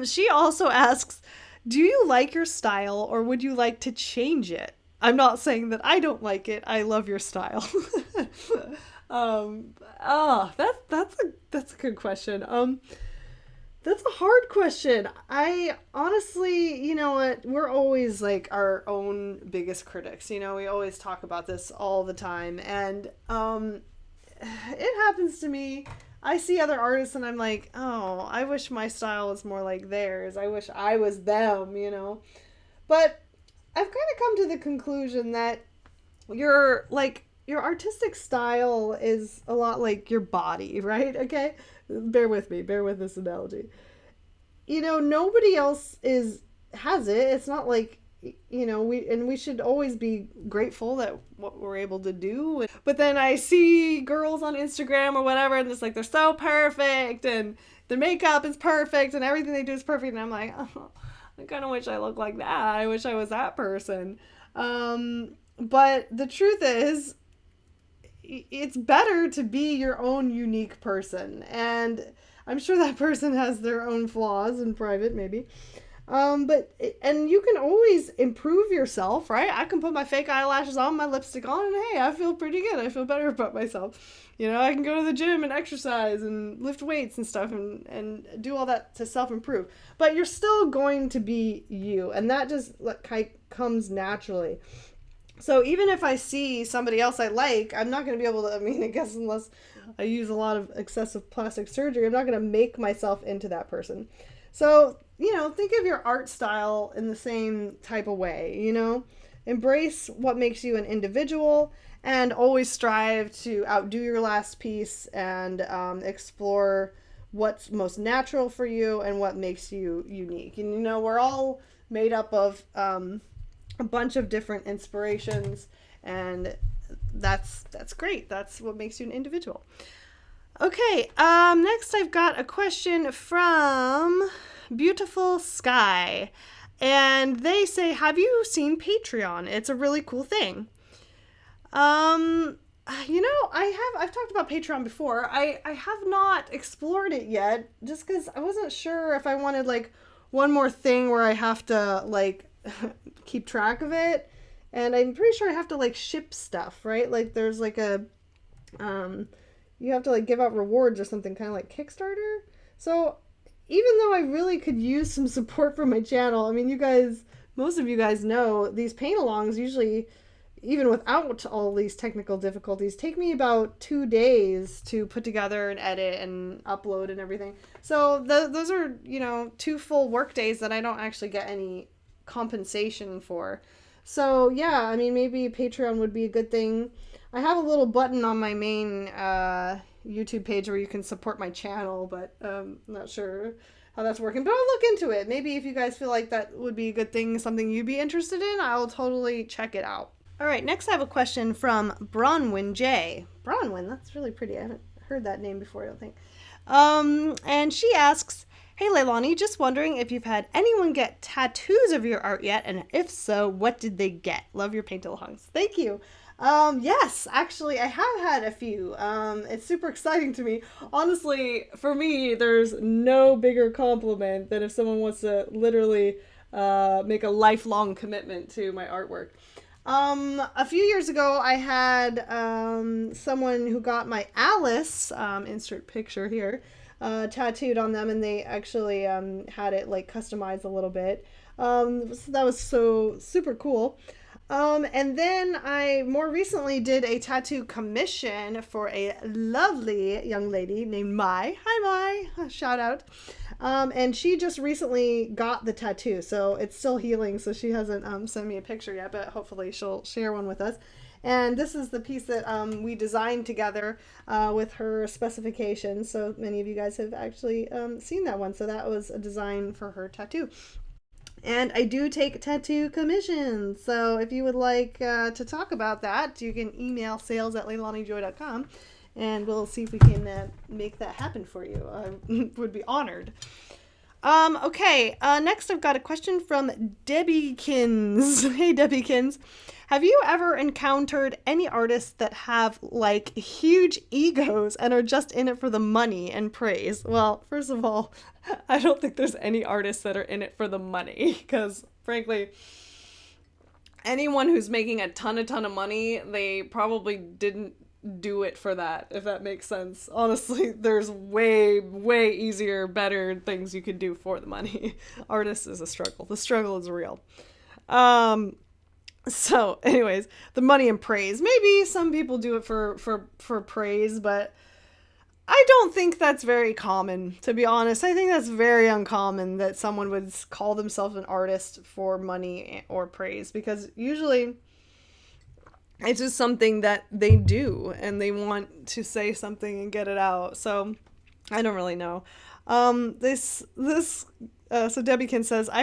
She also asks, do you like your style or would you like to change it? I'm not saying that I don't like it. I love your style. That's a good question. That's a hard question. I honestly, you know what? We're always like our own biggest critics. We always talk about this all the time. And it happens to me. I see other artists and I'm like, oh, I wish my style was more like theirs. I wish I was them, But I've kind of come to the conclusion that your artistic style is a lot like your body, right? Okay? Bear with this analogy. Nobody else has it. It's not like, we should always be grateful that what we're able to do. But then I see girls on Instagram or whatever, and it's like, they're so perfect, and their makeup is perfect, and everything they do is perfect. And I'm like, oh, I kind of wish I looked like that. I wish I was that person. But the truth is, it's better to be your own unique person, and I'm sure that person has their own flaws in private, maybe. And you can always improve yourself, right? I can put my fake eyelashes on, my lipstick on, and hey, I feel pretty good. I feel better about myself. I can go to the gym and exercise and lift weights and stuff and do all that to self-improve. But you're still going to be you, and that just comes naturally. So even if I see somebody else I like, I'm not going to be able to, I guess unless I use a lot of excessive plastic surgery, I'm not going to make myself into that person. So, think of your art style in the same type of way, Embrace what makes you an individual and always strive to outdo your last piece and explore what's most natural for you and what makes you unique. And, we're all made up of a bunch of different inspirations, and that's great. That's what makes you an individual. Okay, next I've got a question from Beautiful Sky, and they say, have you seen Patreon? It's a really cool thing. I've talked about Patreon before. I have not explored it yet, just because I wasn't sure if I wanted like one more thing where I have to like keep track of it, and I'm pretty sure I have to like ship stuff, right? Like there's like you have to like give out rewards or something, kind of like Kickstarter. So even though I really could use some support from my channel, I mean, most of you guys know these paint-alongs usually, even without all these technical difficulties, take me about 2 days to put together and edit and upload and everything. So those are, 2 full work days that I don't actually get any compensation for. So yeah, I mean, maybe Patreon would be a good thing. I have a little button on my main YouTube page where you can support my channel, but I'm not sure how that's working, but I'll look into it. Maybe if you guys feel like that would be a good thing, something you'd be interested in, I'll totally check it out. All right, next I have a question from Bronwyn J. Bronwyn, that's really pretty. I haven't heard that name before, I don't think. And she asks, "Hey Leilani, just wondering if you've had anyone get tattoos of your art yet, and if so, what did they get? Love your paint-alongs." Thank you. Yes, actually, I have had a few. It's super exciting to me. Honestly, for me, there's no bigger compliment than if someone wants to literally make a lifelong commitment to my artwork. A few years ago, I had someone who got my Alice, insert picture here, tattooed on them, and they actually had it like customized a little bit. So that was so super cool. And then I more recently did a tattoo commission for a lovely young lady named Mai. Hi, Mai. Shout out. And she just recently got the tattoo, so it's still healing, so she hasn't sent me a picture yet, but hopefully she'll share one with us. And this is the piece that we designed together with her specifications, so many of you guys have actually seen that one. So that was a design for her tattoo. And I do take tattoo commissions, so if you would like to talk about that, you can email sales@leilanijoy.com, and we'll see if we can make that happen for you. I would be honored. Okay, next I've got a question from Debbiekins. Hey, Debbiekins. Have you ever encountered any artists that have, like, huge egos and are just in it for the money and praise? Well, first of all, I don't think there's any artists that are in it for the money, because, frankly, anyone who's making a ton of money, they probably didn't do it for that, if that makes sense. Honestly, there's way easier, better things you could do for the money. Artists is a struggle. The struggle is real. So anyways, the money and praise. Maybe some people do it for praise, but I don't think that's very common, to be honest. I think that's very uncommon that someone would call themselves an artist for money or praise, because usually it's just something that they do and they want to say something and get it out. So I don't really know. So Debbiekins says, I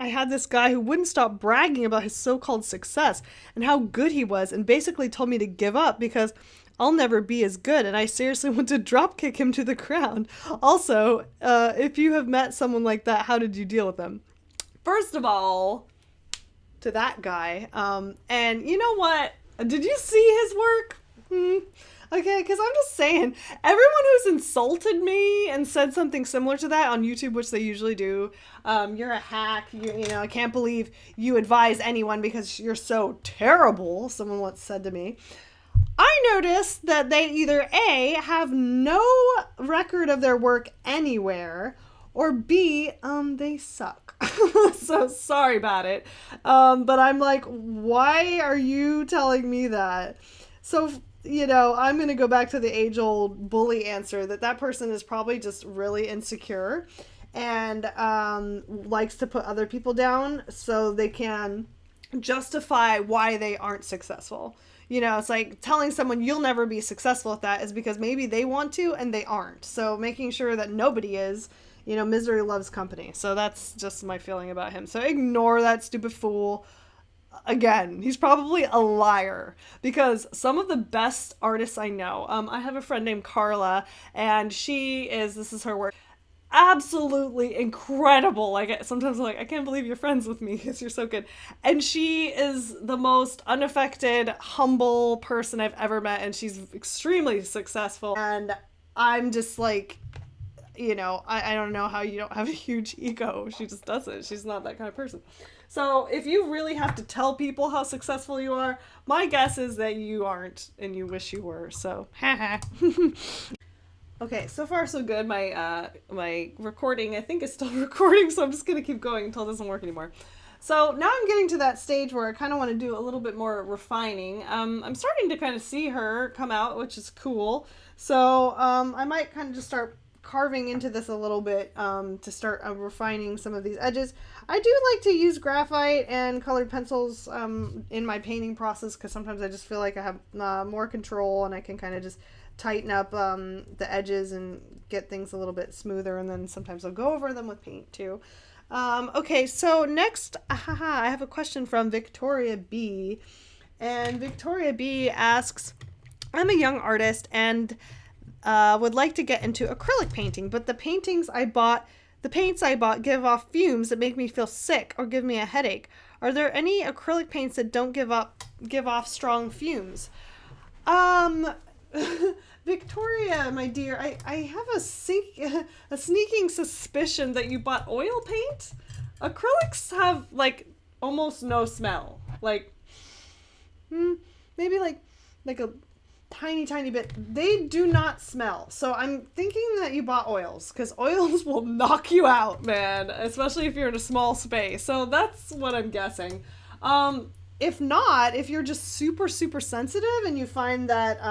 had this guy who wouldn't stop bragging about his so-called success and how good he was, and basically told me to give up because I'll never be as good, and I seriously want to dropkick him to the ground. Also, if you have met someone like that, how did you deal with them? First of all, to that guy, and you know what? Did you see his work? Okay, because I'm just saying, everyone who's insulted me and said something similar to that on YouTube, which they usually do, you're a hack, I can't believe you advise anyone because you're so terrible, someone once said to me. I noticed that they either A, have no record of their work anywhere, or B, they suck. So sorry about it. But I'm like, why are you telling me that? So, I'm going to go back to the age-old bully answer that person is probably just really insecure and likes to put other people down so they can justify why they aren't successful. It's like telling someone you'll never be successful at that is because maybe they want to and they aren't. So making sure that nobody is, misery loves company. So that's just my feeling about him. So ignore that stupid fool. Again, he's probably a liar, because some of the best artists I know, I have a friend named Carla, and this is her work. absolutely incredible. Like, sometimes I'm like, I can't believe you're friends with me because you're so good. And she is the most unaffected, humble person I've ever met, and she's extremely successful. And I'm just like, I don't know how you don't have a huge ego. She just doesn't. She's not that kind of person. So if you really have to tell people how successful you are, my guess is that you aren't and you wish you were. So, haha. Okay, so far so good. My recording, I think, is still recording, so I'm just going to keep going until it doesn't work anymore. So now I'm getting to that stage where I kind of want to do a little bit more refining. I'm starting to kind of see her come out, which is cool. So I might kind of just start carving into this a little bit to start refining some of these edges. I do like to use graphite and colored pencils in my painting process because sometimes I just feel like I have more control and I can kind of just tighten up the edges and get things a little bit smoother, and then sometimes I'll go over them with paint too. Okay, so next, I have a question from Victoria B. And Victoria B asks, I'm a young artist and would like to get into acrylic painting, but the paints I bought give off fumes that make me feel sick or give me a headache. Are there any acrylic paints that don't give off strong fumes? Victoria, my dear, I have a sneaking suspicion that you bought oil paint. Acrylics have, like, almost no smell. Like, maybe like a tiny bit. They do not smell. So I'm thinking that you bought oils, because oils will knock you out, man, especially if you're in a small space. So that's what I'm guessing. If not, if you're just super sensitive and you find that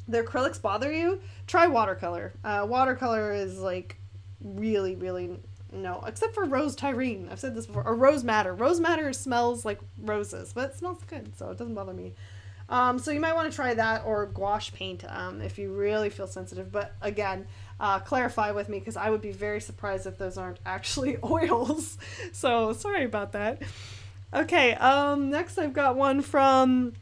the acrylics bother you, try watercolor. Watercolor is like really no, except for rose tyrene. I've said this before. Or rose madder. Rose madder smells like roses, but it smells good, so it doesn't bother me. So you might want to try that, or gouache paint if you really feel sensitive. But again, clarify with me, because I would be very surprised if those aren't actually oils. So sorry about that. Okay, next I've got one from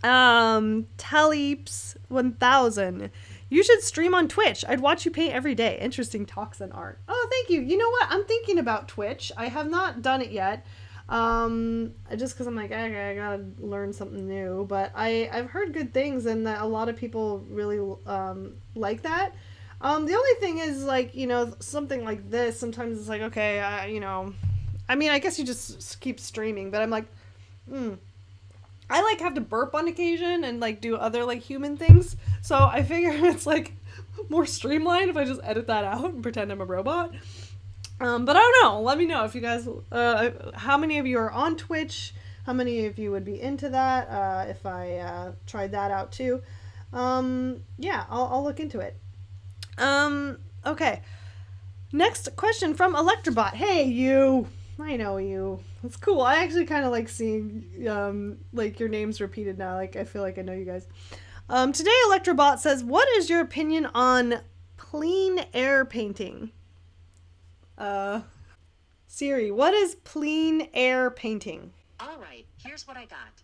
Taleeps1000. You should stream on Twitch. I'd watch you paint every day. Interesting talks and art. Oh, thank you. You know what? I'm thinking about Twitch. I have not done it yet. Just because I'm like, I gotta learn something new. But I've heard good things, and that a lot of people really like that. The only thing is, like, something like this, sometimes it's like, okay, I mean, I guess you just keep streaming, but I'm like, I like have to burp on occasion and like do other like human things. So I figure it's like more streamlined if I just edit that out and pretend I'm a robot. But I don't know. Let me know if you guys, how many of you are on Twitch? How many of you would be into that? If I tried that out too. Yeah, I'll look into it. Okay. Next question from Electrobot. Hey, you. I know you. It's cool. I actually kind of like seeing like your names repeated now. Like, I feel like I know you guys. Today Electrobot says, what is your opinion on plein air painting? Siri, what is plein air painting? All right, here's what I got.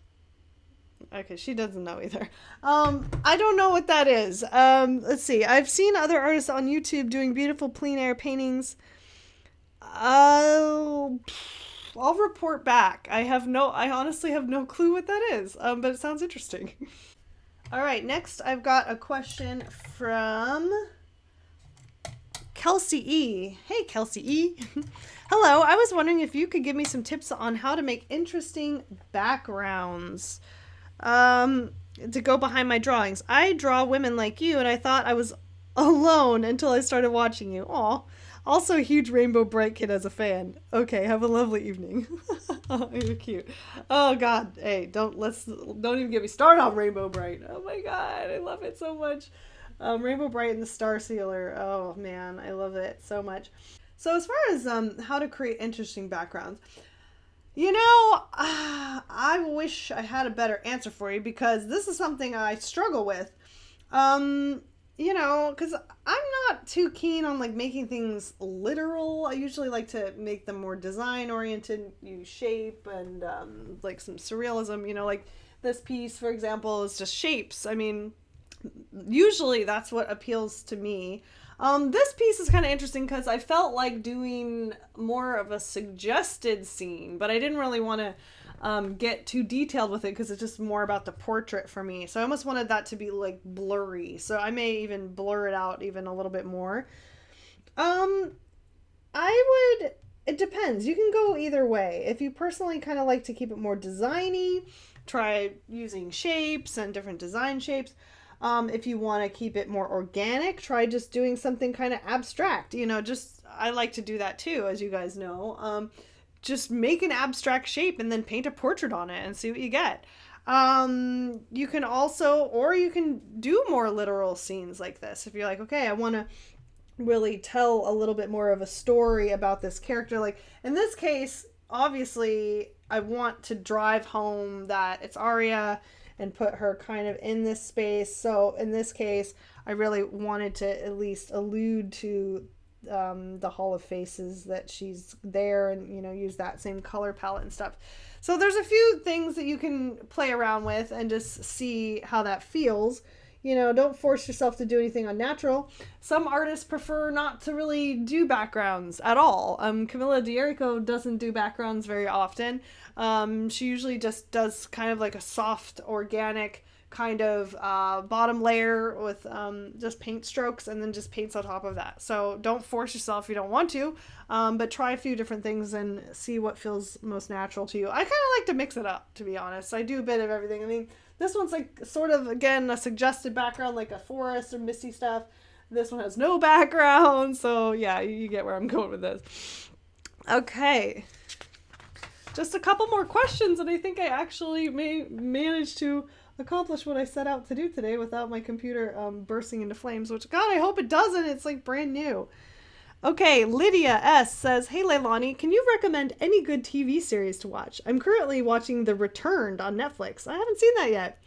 Okay, she doesn't know either. I don't know what that is. Let's see. I've seen other artists on YouTube doing beautiful plein air paintings. I'll report back. I honestly have no clue what that is. But it sounds interesting. All right, next I've got a question from Kelsey E. Hey, Kelsey E. Hello, I was wondering if you could give me some tips on how to make interesting backgrounds to go behind my drawings. I draw women like you, and I thought I was alone until I started watching you. Aw. Also, a huge Rainbow Bright kid as a fan. Okay, have a lovely evening. Oh, you're cute. Oh God, hey, don't even get me started on Rainbow Bright. Oh my God, I love it so much. Rainbow Bright and the Star Sealer. Oh man, I love it so much. So as far as how to create interesting backgrounds, I wish I had a better answer for you, because this is something I struggle with. Because I'm not too keen on like making things literal. I usually like to make them more design oriented, use shape and like some surrealism. Like this piece, for example, is just shapes. I mean, usually that's what appeals to me. This piece is kind of interesting because I felt like doing more of a suggested scene, but I didn't really want to get too detailed with it because it's just more about the portrait for me. So I almost wanted that to be like blurry. So I may even blur it out even a little bit more. It depends. You can go either way. If you personally kind of like to keep it more designy, try using shapes and different design shapes. If you want to keep it more organic, try just doing something kind of abstract. I like to do that too, as you guys know. Just make an abstract shape and then paint a portrait on it and see what you get. You can do more literal scenes like this. If you're like, okay, I want to really tell a little bit more of a story about this character. Like in this case, obviously, I want to drive home that it's Arya and put her kind of in this space. So in this case, I really wanted to at least allude to the Hall of Faces, that she's there, and use that same color palette and stuff. So there's a few things that you can play around with and just see how that feels. Don't force yourself to do anything unnatural. Some artists prefer not to really do backgrounds at all. Camilla D'Erico doesn't do backgrounds very often. She usually just does kind of like a soft, organic kind of bottom layer with just paint strokes, and then just paints on top of that. So don't force yourself if you don't want to, but try a few different things and see what feels most natural to you. I kind of like to mix it up, to be honest. I do a bit of everything. I mean, this one's like sort of, again, a suggested background, like a forest or misty stuff. This one has no background. So yeah, you get where I'm going with this. Okay. Just a couple more questions, and I think I actually may manage to accomplish what I set out to do today without my computer bursting into flames, which, God, I hope it doesn't. It's like brand new. Okay, Lydia S. says, hey Leilani, can you recommend any good TV series to watch? I'm currently watching The Returned on Netflix. I haven't seen that yet.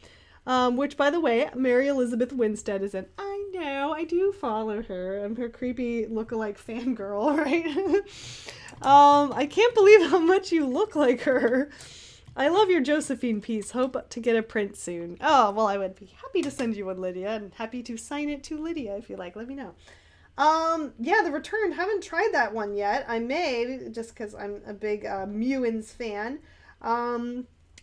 Which, by the way, Mary Elizabeth Winstead is in. I know, I do follow her. I'm her creepy lookalike fangirl, right? I can't believe how much you look like her. I love your Josephine piece. Hope to get a print soon. Oh, well, I would be happy to send you one, Lydia, and happy to sign it to Lydia if you like. Let me know. Yeah, The Return. Haven't tried that one yet. I may, just because I'm a big Mewins fan.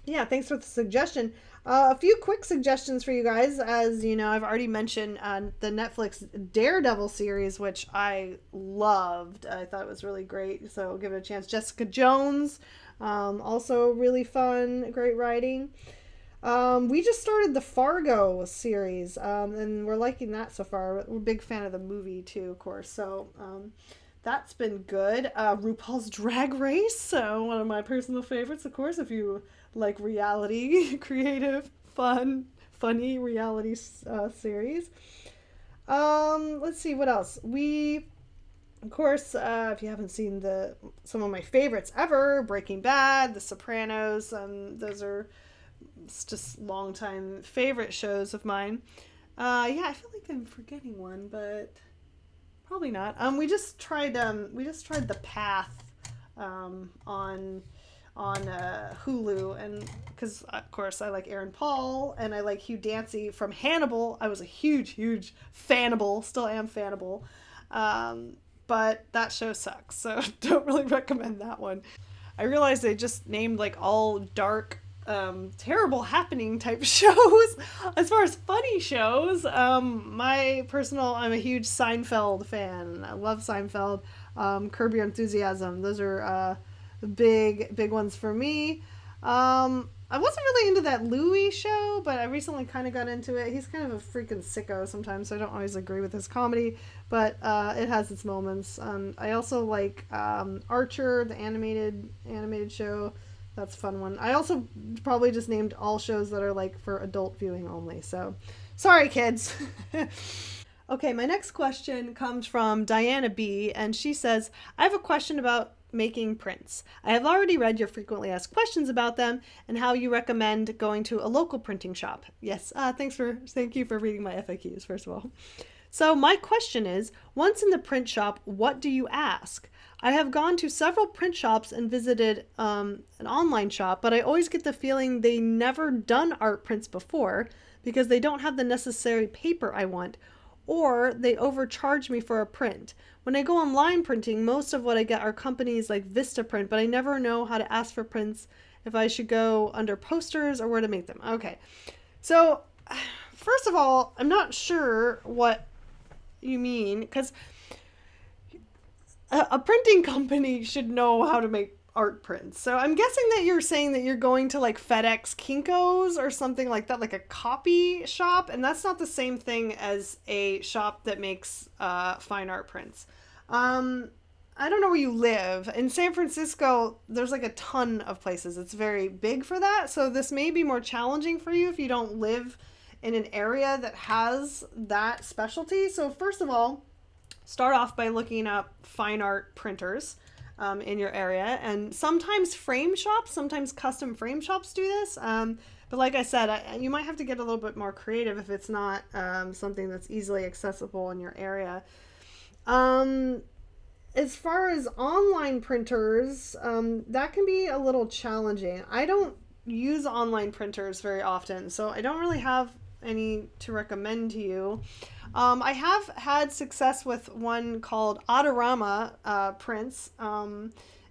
Yeah, thanks for the suggestion. A few quick suggestions for you guys. As you know, I've already mentioned the Netflix Daredevil series, which I loved. I thought it was really great, so give it a chance. Jessica Jones, also really fun, great writing. We just started the Fargo series, and we're liking that so far. We're a big fan of the movie too, of course. So that's been good. RuPaul's Drag Race, one of my personal favorites, of course, if you like reality, creative, funny reality series. Let's see, what else? Of course, if you haven't seen some of my favorites ever, Breaking Bad, The Sopranos, those are just longtime favorite shows of mine. Yeah, I feel like I'm forgetting one, but probably not. We just tried The Path on Hulu, and because of course I like Aaron Paul and I like Hugh Dancy from Hannibal. I was a huge fanable, still am fanable, but that show sucks, so don't really recommend that one. I realized they just named like all dark, terrible happening type shows. As far as funny shows, I'm a huge Seinfeld fan. I love Seinfeld. Curb Your Enthusiasm, those are big ones for me. I wasn't really into that Louis show, but I recently kind of got into it. He's kind of a freaking sicko sometimes, so I don't always agree with his comedy, but it has its moments. I also like Archer, the animated show. That's a fun one. I also probably just named all shows that are like for adult viewing only, so sorry kids. Okay, my next question comes from Diana B, and she says, I have a question about making prints. I have already read your frequently asked questions about them and how you recommend going to a local printing shop. Yes, thank you for reading my FAQs, first of all. So my question is, once in the print shop, what do you ask? I have gone to several print shops and visited an online shop, but I always get the feeling they never done art prints before. because they don't have the necessary paper I want, or they overcharge me for a print. When I go online printing, most of what I get are companies like Vistaprint, but I never know how to ask for prints, if I should go under posters or where to make them. Okay, so first of all, I'm not sure what you mean, because a printing company should know how to make art prints. So I'm guessing that you're saying that you're going to like FedEx Kinko's or something like that, like a copy shop, and that's not the same thing as a shop that makes fine art prints. I don't know where you live. In San Francisco, there's like a ton of places. It's very big for that. So this may be more challenging for you if you don't live in an area that has that specialty. So first of all, start off by looking up fine art printers in your area. And sometimes frame shops, sometimes custom frame shops do this. But like I said, you might have to get a little bit more creative if it's not something that's easily accessible in your area. As far as online printers, that can be a little challenging. I don't use online printers very often, so I don't really have any to recommend to you. I have had success with one called Adorama prints,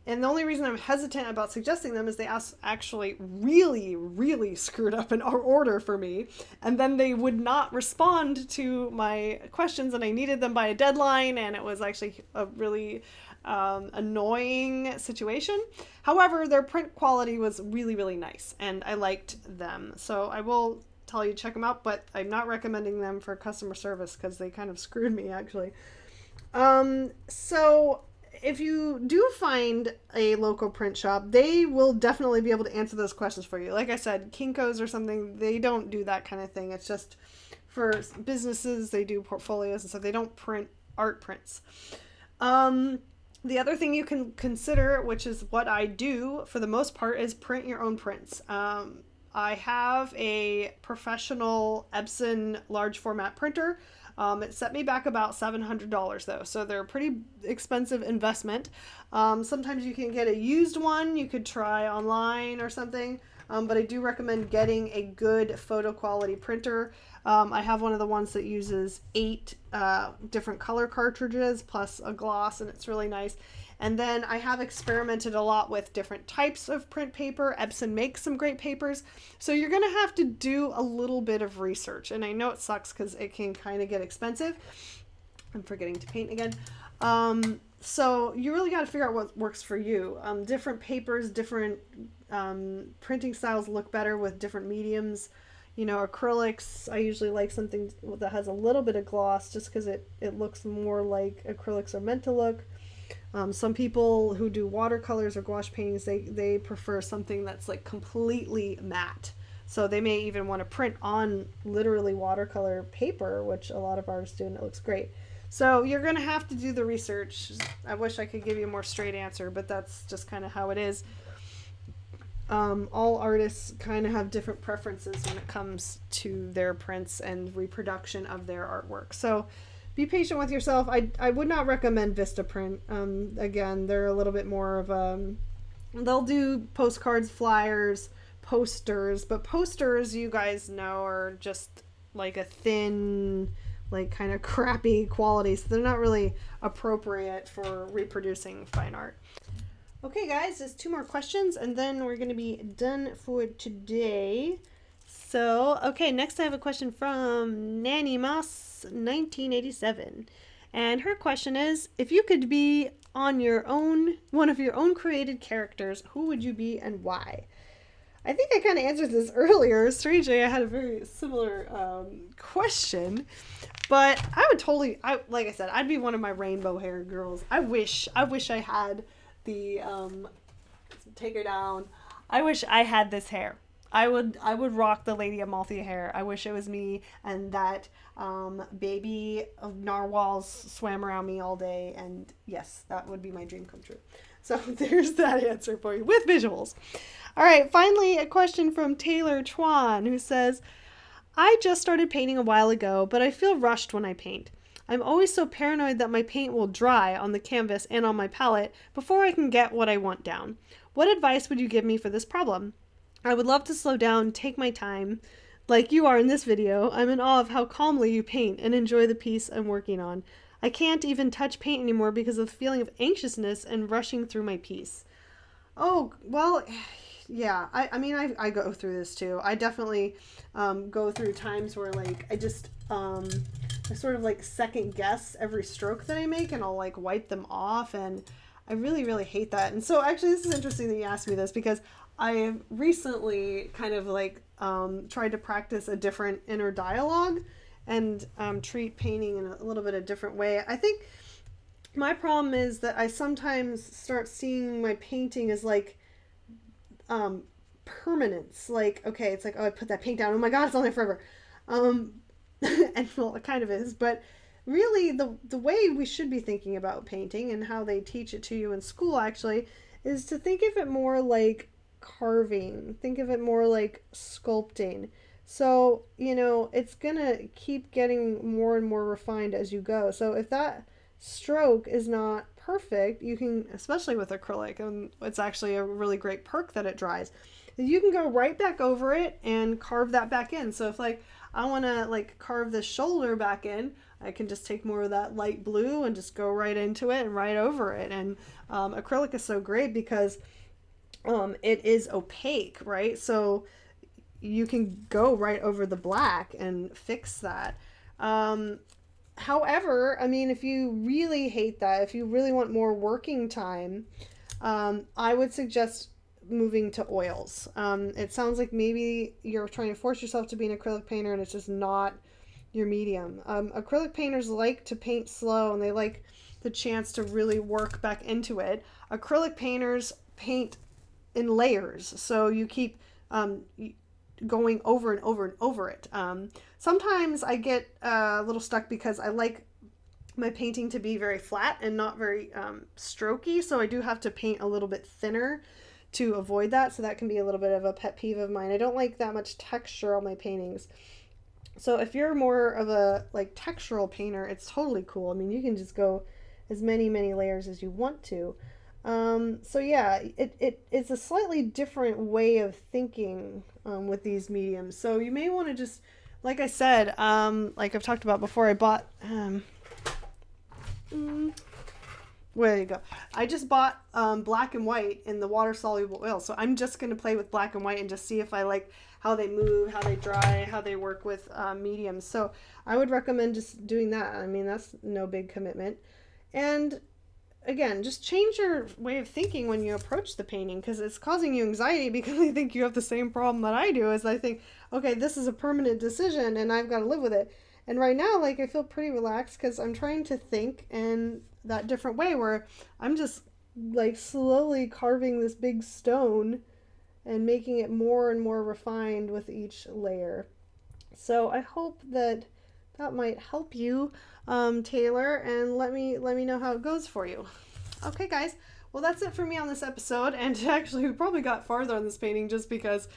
and the only reason I'm hesitant about suggesting them is they actually really, really screwed up an order for me, and then they would not respond to my questions, and I needed them by a deadline, and it was actually a really annoying situation. However, their print quality was really, really nice, and I liked them. So I will tell you, check them out, but I'm not recommending them for customer service because they kind of screwed me, actually. So if you do find a local print shop, they will definitely be able to answer those questions for you. Like I said, Kinko's or something, they don't do that kind of thing. It's just for businesses, they do portfolios and stuff. They don't print art prints. The other thing you can consider, which is what I do for the most part, is print your own prints. I have a professional Epson large format printer. It set me back about $700 though, so they're a pretty expensive investment. Sometimes you can get a used one, you could try online or something, but I do recommend getting a good photo quality printer. I have one of the ones that uses 8 different color cartridges plus a gloss, and it's really nice. And then I have experimented a lot with different types of print paper. Epson makes some great papers. So you're going to have to do a little bit of research. And I know it sucks because it can kind of get expensive. I'm forgetting to paint again. So you really got to figure out what works for you. Different papers, different printing styles look better with different mediums. You know, acrylics, I usually like something that has a little bit of gloss just because it looks more like acrylics are meant to look. Some people who do watercolors or gouache paintings, they prefer something that's like completely matte. So they may even want to print on literally watercolor paper, which a lot of artists do, and it looks great. So you're going to have to do the research. I wish I could give you a more straight answer, but that's just kind of how it is. All artists kind of have different preferences when it comes to their prints and reproduction of their artwork. So be patient with yourself. I would not recommend Vistaprint. Again, they're a little bit more of they'll do postcards, flyers, posters, but posters, you guys know, are just like a thin, like kind of crappy quality, so they're not really appropriate for reproducing fine art. Okay guys, there's 2 more questions and then we're going to be done for today. So, okay, next I have a question from Nanny Moss 1987. And her question is, if you could be on your own, one of your own created characters, who would you be and why? I think I kind of answered this earlier. Strangely, I had a very similar question. But I would totally, like I said, I'd be one of my rainbow haired girls. I wish I had the, take her down. I wish I had this hair. I would rock the Lady Amalthea hair. I wish it was me and that baby of narwhals swam around me all day. And yes, that would be my dream come true. So there's that answer for you with visuals. All right, finally a question from Taylor Chuan who says, I just started painting a while ago, but I feel rushed when I paint. I'm always so paranoid that my paint will dry on the canvas and on my palette before I can get what I want down. What advice would you give me for this problem? I would love to slow down, take my time, Like you are in this video, I'm in awe of how calmly you paint and enjoy the piece I'm working on. I can't even touch paint anymore because of the feeling of anxiousness and rushing through my piece. Oh, well, yeah. I mean, I go through this too. I definitely go through times where, like, I sort of, like, second guess every stroke that I make, and I'll, like, wipe them off, and I really, really hate that. And so, actually, this is interesting that you asked me this, because I recently kind of, like, tried to practice a different inner dialogue and treat painting in a little bit a different way. I think my problem is that I sometimes start seeing my painting as like permanence. Like, okay, it's like, oh, I put that paint down. Oh my God, it's on there forever. And well, it kind of is. But really, the way we should be thinking about painting and how they teach it to you in school actually is to think of it more like carving. Think of it more like sculpting. So, it's going to keep getting more and more refined as you go. So if that stroke is not perfect, you can, especially with acrylic, and it's actually a really great perk that it dries, you can go right back over it and carve that back in. So if like I want to like carve the shoulder back in, I can just take more of that light blue and just go right into it and right over it. And acrylic is so great because it is opaque, right? So you can go right over the black and fix that. However, I mean, if you really hate that, if you really want more working time, I would suggest moving to oils. It sounds like maybe you're trying to force yourself to be an acrylic painter and it's just not your medium. Acrylic painters like to paint slow and they like the chance to really work back into it. Acrylic painters paint in layers, so you keep going over and over and over it. Sometimes I get a little stuck because I like my painting to be very flat and not very strokey, so I do have to paint a little bit thinner to avoid that, so that can be a little bit of a pet peeve of mine. I don't like that much texture on my paintings. So if you're more of a like textural painter, it's totally cool. I mean, you can just go as many layers as you want to. So yeah, it's a slightly different way of thinking with these mediums. So you may want to just, like I said, like I've talked about before, I bought, where you go. I just bought black and white in the water soluble oil. So I'm just going to play with black and white and just see if I like how they move, how they dry, how they work with mediums. So I would recommend just doing that. I mean, that's no big commitment. And again, just change your way of thinking when you approach the painting, because it's causing you anxiety because I think you have the same problem that I do. Is I think, okay, this is a permanent decision and I've got to live with it. And right now, like, I feel pretty relaxed because I'm trying to think in that different way where I'm just like slowly carving this big stone and making it more and more refined with each layer. So I hope that might help you, Taylor, and let me know how it goes for you. Okay, guys. Well, that's it for me on this episode, and actually we probably got farther on this painting just because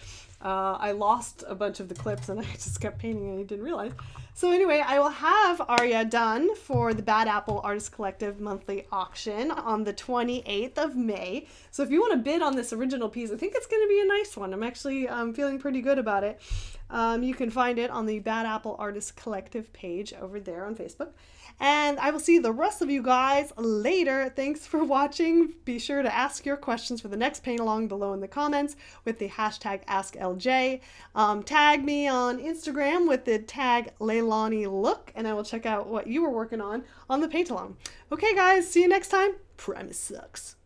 I lost a bunch of the clips and I just kept painting and I didn't realize. So anyway, I will have Arya done for the Bad Apple Artist Collective monthly auction on the 28th of May. So if you want to bid on this original piece, I think it's going to be a nice one. I'm actually feeling pretty good about it. You can find it on the Bad Apple Artist Collective page over there on Facebook. And I will see the rest of you guys later. Thanks for watching. Be sure to ask your questions for the next paint along below in the comments with the hashtag AskLJ. Tag me on Instagram with the tag Leilani Look, and I will check out what you were working on the paint along. Okay, guys, see you next time. Primus sucks.